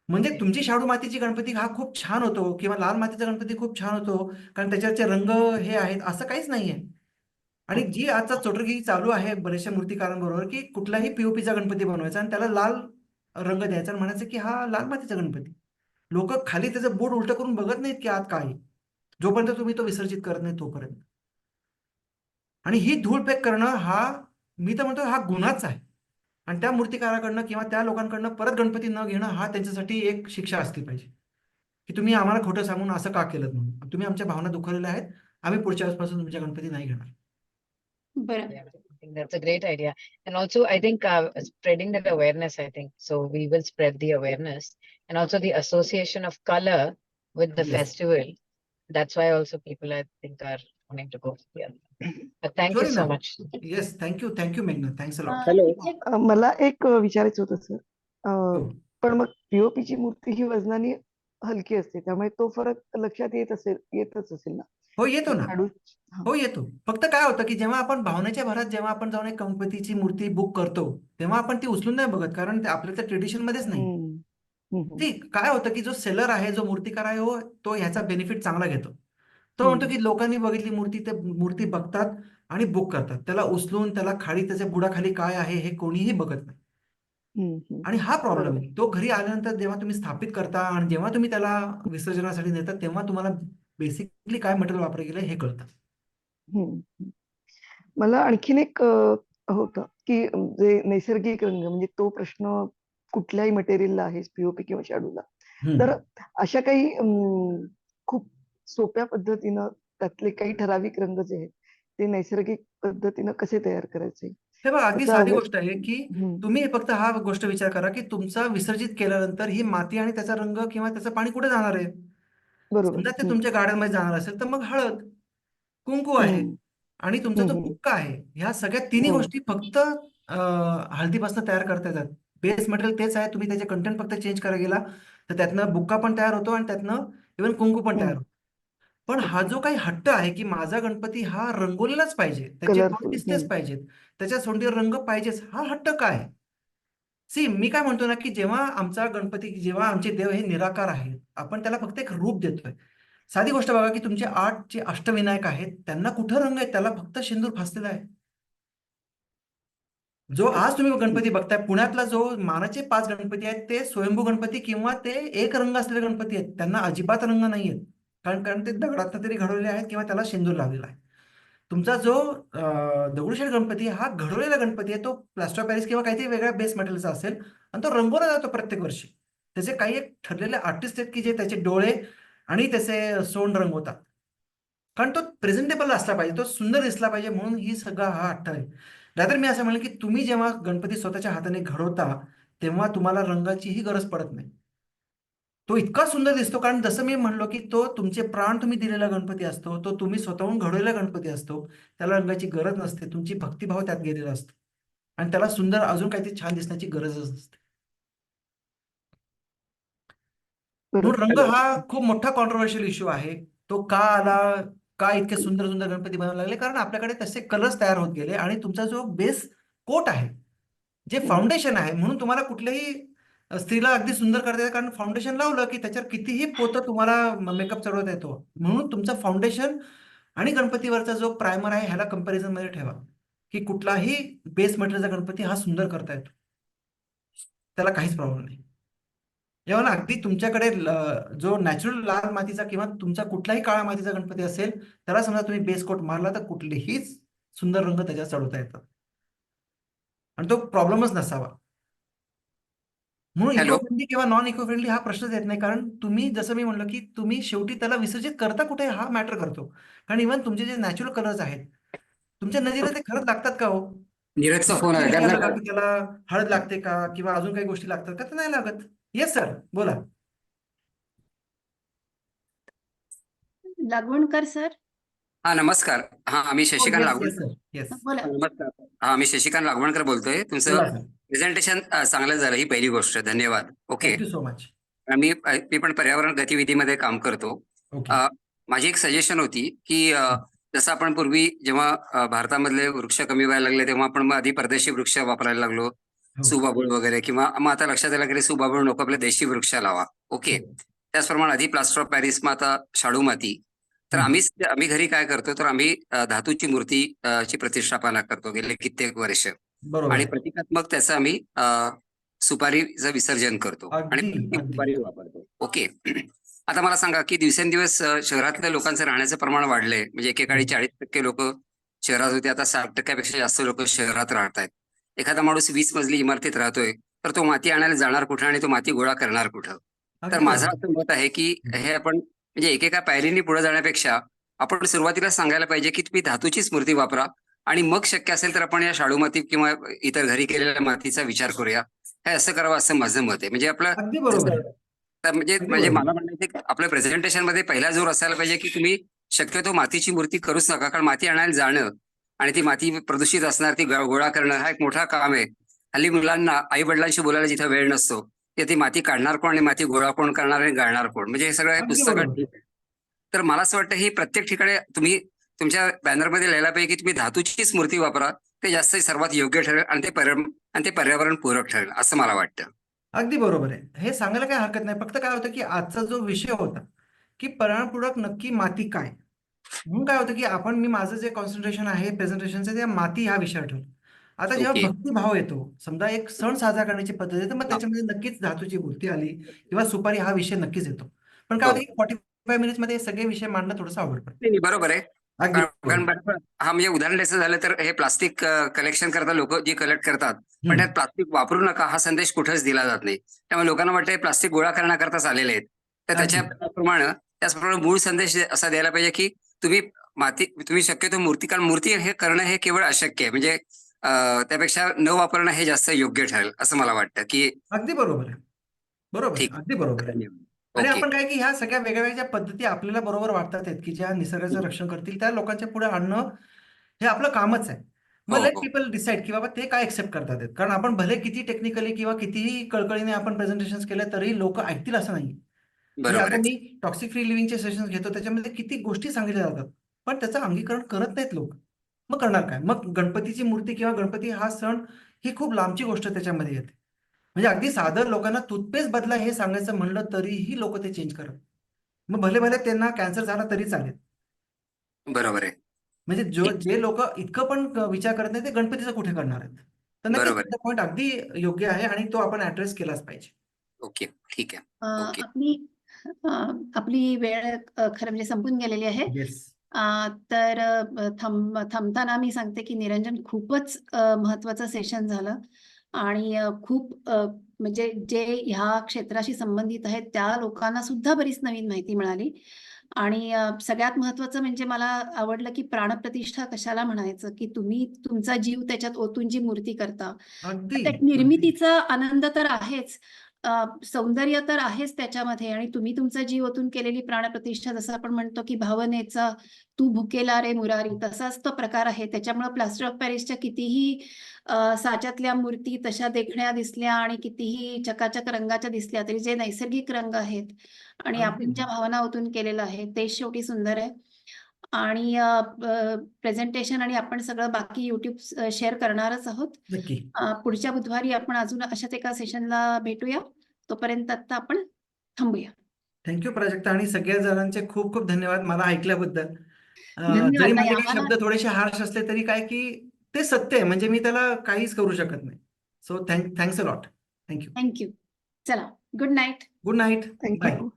म्हणजे तुमची शाडू मातीची गणपती हा खूप छान होतो किंवा लाल मातीचा गणपती खूप छान होतो कारण त्याच्यावरचे रंग हे आहेत, असं काहीच नाहीये. आणि जी आता चोटरगिरी चालू आहे बऱ्याचशा मूर्तिकारांबरोबर की कुठलाही पीओपीचा गणपती बनवायचा आणि त्याला लाल रंग द्यायचा आणि म्हणायचं की हा लाल मातीचा गणपती. लोक खाली त्याचं बोट उलटं करून बघत नाहीत की आत काय आहे, जोपर्यंत तुम्ही तो विसर्जित करत नाही तोपर्यंत. आणि ही धूळ फेक करणं हा, मी तर म्हणतो हा गुन्हाच आहे. आणि त्या मूर्तिकाराकडनं किंवा त्या लोकांकडनं परत गणपती न घेणं हा त्यांच्यासाठी एक शिक्षा असली पाहिजे, की तुम्ही आम्हाला खोटं सांगून असं का केलं म्हणून. तुम्ही आमच्या भावना दुखावलेल्या आहेत, आम्ही पुढच्या वेळेसपासून तुमच्या गणपती नाही घेणार. बरं. Yeah, I think that's a great idea. And also, I think spreading that awareness, I think. So we will spread the awareness. And also the association of color with the Yes. festival. That's why also people, I think, are wanting to go. Yeah. But thank you Sorry so ना. much. Yes, thank you मेघना, thanks a lot. Hello. इथे मला एक विचारायचं होतं sir. हो. पण मग पीओपीची मूर्ती ही वजनाने हलकी असते, त्यामुळे तो फरक लक्षात येतच असेल ना. हो येतो ना. शाडू हा. हो येतो. फक्त काय होतं की जेव्हा आपण भावनेच्या भरात जेव्हा आपण जाऊन एक गणपतीची मूर्ती बुक करतो तेव्हा आपण ती उचलून नाही बघत, कारण ते आपल्या त्या ट्रेडिशन मध्येच नाही. हम्म, हम्म, ती काय होतं की जो सेलर आहे, जो मूर्तिकार आहे, हो तो ह्याचा बेनिफिट चांगला घेतो. तो म्हणतो की लोकांनी बघितली मूर्ती, ते मूर्ती बघतात आणि बुक करतात. त्याला उचलून त्याला खाली त्याच्या बुडाखाली काय आहे हे कोणीही बघत नाही. आणि हा प्रॉब्लेम बरोबर. आहे. तो घरी आल्यानंतर जेव्हा तुम्ही स्थापित करता आणि जेव्हा तुम्ही त्याला विसर्जनासाठी नेता तेव्हा तुम्हाला बेसिकली काय मटेरियल वापरलं गेलं हे कळतं. हम्म. मला आणखीन एक होतं की जे नैसर्गिक रंग म्हणजे तो प्रश्न कुठल्याही मटेरियलला आहे, पीओपी किंवा शाडूला. तर अशा काही खूप सोप्या पद्धतीनं त्यातले काही ठराविक रंग जे आहेत ते नैसर्गिक पद्धतीनं कसे तयार करायचे, हे बघा, अगदी त्याचा साधी अवेअर गोष्ट आहे की तुम्ही फक्त हा गोष्ट विचार करा की तुमचा विसर्जित केल्यानंतर ही माती आणि त्याचा रंग किंवा त्याचं पाणी कुठे जाणार आहे. बरोबर. समजा ते तुमच्या गार्डनमध्ये जाणार असेल तर मग हळद, कुंकू आहे हम्म, आणि तुमचा तो हम्म, बुक्का आहे. ह्या सगळ्या तिन्ही हम्म, गोष्टी फक्त हळदीपासून तयार करता येतात. बेस मटेरियल तेच आहे, तुम्ही त्याचे कंटेंट फक्त चेंज करायला गेला तर त्यातनं बुक्का पण तयार होतो आणि त्यातनं इव्हन कुंकू पण तयार हम्म. होतो. पण हा जो काही हट्ट आहे की माझा गणपती हा रंगवलेलाच पाहिजे, त्याचे डोळे कलरफुल. दिसलेच पाहिजेत, त्याच्या सोंडीवर रंग पाहिजेच, हा हट्ट काय? सी मी काय म्हणतो ना की जेव्हा आमचा गणपती, जेव्हा आमचे देव हे निराकार आहेत, आपण त्याला फक्त एक रूप देतोय. साधी गोष्ट बघा की तुमचे 8 जे अष्टविनायक आहेत त्यांना कुठं रंग आहे, त्याला फक्त शेंदूर फासलेला आहे. जो आज तुम्ही गणपती बघताय पुण्यातला, जो मानाचे 5 गणपती आहेत ते स्वयंभू गणपती किंवा ते एक रंग असलेले गणपती आहेत, त्यांना अजिबात रंग नाहीयेत. कारण कारण ते दगडात तरी घडवलेले आहेत किंवा त्याला शेंदूर लावलेला आहे. तुमचा जो दगडूशेठ गणपती हा घडवलेला गणपती आहे, तो प्लास्टर ऑफ पॅरिस किंवा काहीतरी वेगळ्या बेस मटेरियलचा असेल आणि तो रंगवला जातो प्रत्येक वर्षी. त्याचे काही एक ठरलेले आर्टिस्ट आहेत की जे त्याचे डोळे आणि त्याचे सोंड रंगवतात. कारण तो प्रेझेंटेबल असला पाहिजे, तो सुंदर दिसला पाहिजे, म्हणून ही सगळा हा हट्ट आहे. नाहीतर मी असं म्हणेन की तुम्ही जेव्हा गणपती स्वतःच्या हाताने घडवता तेव्हा तुम्हाला रंगाचीही गरज पडत नाही. तो इतका सुंदर दिसतो, कारण जसं मी म्हणलो की तो तुमचे प्राण तुम्ही दिलेला गणपती असतो, तो तुम्ही स्वतःहून घडवलेला गणपती असतो. त्याला रंगाची गरज नसते, तुमची भक्तिभाव त्यात गेलेला असतो आणि त्याला सुंदर अजून काहीतरी छान दिसण्याची गरजच नसते. म्हणून बरोबर. रंग हा खूप मोठा कॉन्ट्रोवर्शियल इश्यू आहे. तो का आला, का इतके सुंदर सुंदर गणपती बनायला लागले? कारण आपल्याकडे तसे कलर्स तयार होत गेले आणि तुमचा जो बेस कोट आहे, जे फाउंडेशन आहे, म्हणून तुम्हाला कुठल्याही स्त्रीला अगदी सुंदर करता येतं, कारण फाउंडेशन लावलं की त्याच्यावर कितीही पोतं तुम्हाला मेकअप चढवता येतो. म्हणून तुमचं फाउंडेशन आणि गणपतीवरचा जो प्रायमर आहे ह्याला कंपॅरिझन मध्ये ठेवा, की कुठलाही बेस मटेरियलचा गणपती हा सुंदर करता येतो. त्याला काहीच प्रॉब्लेम नाही. जेव्हा ना अगदी तुमच्याकडे जो नॅचरल लाल मातीचा किंवा तुमचा कुठलाही काळा मातीचा गणपती असेल, त्याला समजा तुम्ही बेस कोट मारला तर कुठलेही सुंदर रंग त्याच्यावर चढवता येतात आणि तो प्रॉब्लेमच नसावा. म्हणून इको हॅलो. फ्रेंडली किंवा नॉन इको फ्रेंडली हा प्रश्नच येत नाही, कारण तुम्ही जसं मी म्हणलं की तुम्ही शेवटी त्याला विसर्जित करता कुठे हा मॅटर करतो. कारण इव्हन तुमचे जे नॅचरल कलर्स आहेत, तुमच्या नदीला ते खरंच लागतात का हो? नीरजचा फोन तुम्ही आहे विचारलं त्यांना का की त्याला हळद लागते का किंवा अजून काही गोष्टी लागतात का? तर नाही लागत. येस सर, बोला. लागवणकर सर. हा नमस्कार. हा मी हो, Shashikant yes yes Lagwankar. Sir, yes. बोला. नमस्कार. हा मी शशिकांत लागवणकर बोलतोय. तुमचं बोला सर. प्रेझेंटेशन चांगलं झालं, ही पहिली गोष्ट. धन्यवाद. ओके. Thank you so much. मी पण पर्यावरण गतिविधीमध्ये काम करतो. ओके. माझी एक सजेशन होती की जसं आपण पूर्वी जेव्हा भारतामधले वृक्ष कमी व्हायला लागले तेव्हा आपण मग आधी परदेशी वृक्ष वापरायला लागलो, हो. सुबाबूळ वगैरे, किंवा मग आता लक्षात आलं की सुबाबूळ नको, आपले देशी वृक्ष लावा. ओके. हो. त्याचप्रमाणे आधी प्लास्टर ऑफ पॅरिस, मग आता शाडू माती. तर आम्ही घरी काय करतो, तर आम्ही धातूची मूर्ती ची प्रतिष्ठापना करतो गेले कित्येक वर्ष, बरोबर आणि आहे. प्रतिकात्मक त्याचं आम्ही सुपारीचं विसर्जन करतो आणि अगदी ती अगदी सुपारी वापरतो. ओके. आता मला सांगा की दिवसेंदिवस शहरातल्या लोकांचं राहण्याचं प्रमाण वाढलंय. म्हणजे एकेकाळी 40% लोक शहरात होते, आता 60% जास्त लोक शहरात राहत आहेत. एखादा माणूस 20 मजली इमारतीत राहतोय, तर तो माती आणायला जाणार कुठं आणि तो माती गोळा करणार कुठं? तर अगदी माझं बरोबर. असं मत आहे की हे आपण म्हणजे एकेका पायरीने पुढे जाण्यापेक्षा आपण सुरुवातीला सांगायला पाहिजे की तुम्ही धातूचीच मूर्ती वापरा, आणि मग शक्य असेल तर आपण या शाडू माती किंवा इतर घरी केलेल्या मातीचा विचार करूया. हे असं करावं असं माझं मत आहे. म्हणजे आपलं अगदी बरोबर आहे. तर म्हणजे अगदी म्हणजे बरोबर. मला म्हणायचं की आपल्या प्रेझेंटेशन मध्ये पहिला जोर असायला पाहिजे की तुम्ही शक्यतो मातीची मूर्ती करूच नका, कारण माती आणायला जाणं आणि ती माती प्रदूषित असणार, ती गोळा करणं हा एक मोठा काम आहे. हल्ली मुलांना आई वडिलांशी बोलायला जिथे वेळ नसतो, ते ती माती काढणार कोण आणि माती गोळा कोण करणार आणि गाळणार कोण, म्हणजे हे सगळं अगदी पुस्तकात बरोबर. ठीक आहे. तर मला असं वाटतं ही प्रत्येक ठिकाणी तुम्ही तुमच्या बॅनरमध्ये लिहायला पाहिजे की तुम्ही धातूचीच मूर्ती वापरा, ते जास्त सर्वात योग्य ठरेल आणि ते पर्यावरण पूरक ठरेल असं मला वाटतं. अगदी बरोबर आहे. हे सांगायला काही हरकत नाही. फक्त काय होतं की आजचा जो विषय होता की पर्यावरणपूरक नक्की माती काय? म्हणून काय होतं की मी माझं जे कॉन्सन्ट्रेशन आहे प्रेझेंटेशनचं ते माती ह्या विषयावर ठेवलं. आता जेव्हा ओके. भक्तिभाव येतो, समजा एक सण साजरा करण्याची पद्धत आहे, तर मग त्याच्यामध्ये नक्कीच धातूची मूर्ती आली किंवा सुपारी हा विषय नक्कीच येतो. पण काय होतं की 45 मिनिट्समध्ये हे सगळे विषय मांडणं थोडंसं अवघड पडतं. नाही, बरोबर आहे. अगदी कारण बरोबर. हा म्हणजे उदाहरण द्यायचं झालं तर हे प्लास्टिक कलेक्शन करतात लोक, जी कलेक्ट करतात, पण त्यात प्लास्टिक वापरू नका हा संदेश कुठेच दिला जात नाही. त्यामुळे लोकांना वाटतं प्लास्टिक गोळा करण्याकरताच आलेले आहेत. तर अगदी. त्याचप्रमाणे मूळ संदेश असा द्यायला पाहिजे की तुम्ही शक्यतो कारण मूर्ती हे करणं हे केवळ अशक्य आहे. म्हणजे त्यापेक्षा न वापरणं हे जास्त योग्य ठरेल असं मला वाटतं की. अगदी बरोबर आहे. बरोबर आहे. ठीक. अगदी बरोबर आहे. धन्यवाद. आणि ओके. आपण काय की ह्या सगळ्या वेगळ्या ज्या पद्धती आपल्याला बरोबर वाटतात आहेत, की ज्या निसर्गाचं रक्षण करतील, त्या लोकांच्या पुढे आणणं हे आपलं कामच आहे. मग हो लेट हो पीपल डिसाईड की बाबा ते काय एक्सेप्ट करतात आहेत. कारण आपण भले किती टेक्निकली किंवा कितीही कळकळीने आपण प्रेझेंटेशन केलं तरी लोक ऐकतील असं नाही. म्हणजे बरोबर आता आहे. मी टॉक्सिक फ्री लिव्हिंगचे सेशन्स घेतो, त्याच्यामध्ये किती गोष्टी सांगितल्या जातात, पण त्याचं अंगीकरण करत नाहीत लोक. मग करणार काय? मग गणपतीची मूर्ती किंवा गणपती हा सण ही खूप लांबची गोष्ट त्याच्यामध्ये येते. म्हणजे अगदी साधं लोकांना टूथपेस्ट बदला हे सांगायचं म्हणलं तरीही लोक ते चेंज करत. मग भले भले त्यांना कॅन्सर झाला तरी चालेल. बरोबर आहे. म्हणजे जे लोक इतकं पण विचार करत नाही ते गणपतीचं कुठे करणार आहेत. तर नक्कीच बरोबर आहे. पॉईंट अगदी योग्य आहे आणि तो आपण ऍड्रेस केलाच पाहिजे. ओके. ठीक आहे. ओके. आपली आपली वेळ खरं म्हणजे संपून गेलेली आहे. येस. तर थांबताना मी सांगते की निरंजन खूपच महत्वाचं सेशन झालं आणि खूप म्हणजे जे ह्या क्षेत्राशी संबंधित आहेत त्या लोकांना सुद्धा बरीच नवीन माहिती मिळाली. आणि सगळ्यात महत्त्वाचं म्हणजे मला आवडलं की प्राणप्रतिष्ठा कशाला म्हणायचं, की तुम्ही तुमचा जीव त्याच्यात ओतून जी मूर्ती करता. अगदी त्या निर्मितीचा आनंद तर आहेच, सौंदर्य तर आहेच त्याच्यामध्ये, आणि तुम्ही तुमचा जीव ओतून केलेली प्राणप्रतिष्ठा, जसं आपण म्हणतो की भावनेचा तू भुकेला रे मुरारी, तसाच तो प्रकार आहे. त्याच्यामुळे प्लास्टर ऑफ पॅरिसच्या कितीही साच्यातल्या मूर्ती तशा देखण्या दिसल्या आणि कितीही चकाचक रंगाच्या दिसल्या, तरी जे नैसर्गिक रंग आहेत आणि अगदी. आपण ज्या भावना ओतून केलेलं आहे तेच शेवटी सुंदर आहे. आणि प्रेझेंटेशन आणि आपण सगळं बाकी YouTube शेअर करणारच आहोत. नक्की. पुढच्या बुधवारी आपण अजून अशाच एका सेशनला भेटूया. तोपर्यंत आता आपण थांबूया. थँक्यू प्राजक्ता, आणि सगळ्या जणांचे खूप खूप धन्यवाद मला ऐकल्याबद्दल. धन्यवाद जरी ताई. माझे काही शब्द थोडेसे हार्श असले तरी काय की ते सत्य आहे, म्हणजे मी त्याला काहीच करू शकत नाही. So thanks a lot. Thank you. Thank you. चला, good night. Good night. Bye. Thank you.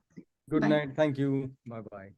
Good Bye. Night. Thank you. Bye bye.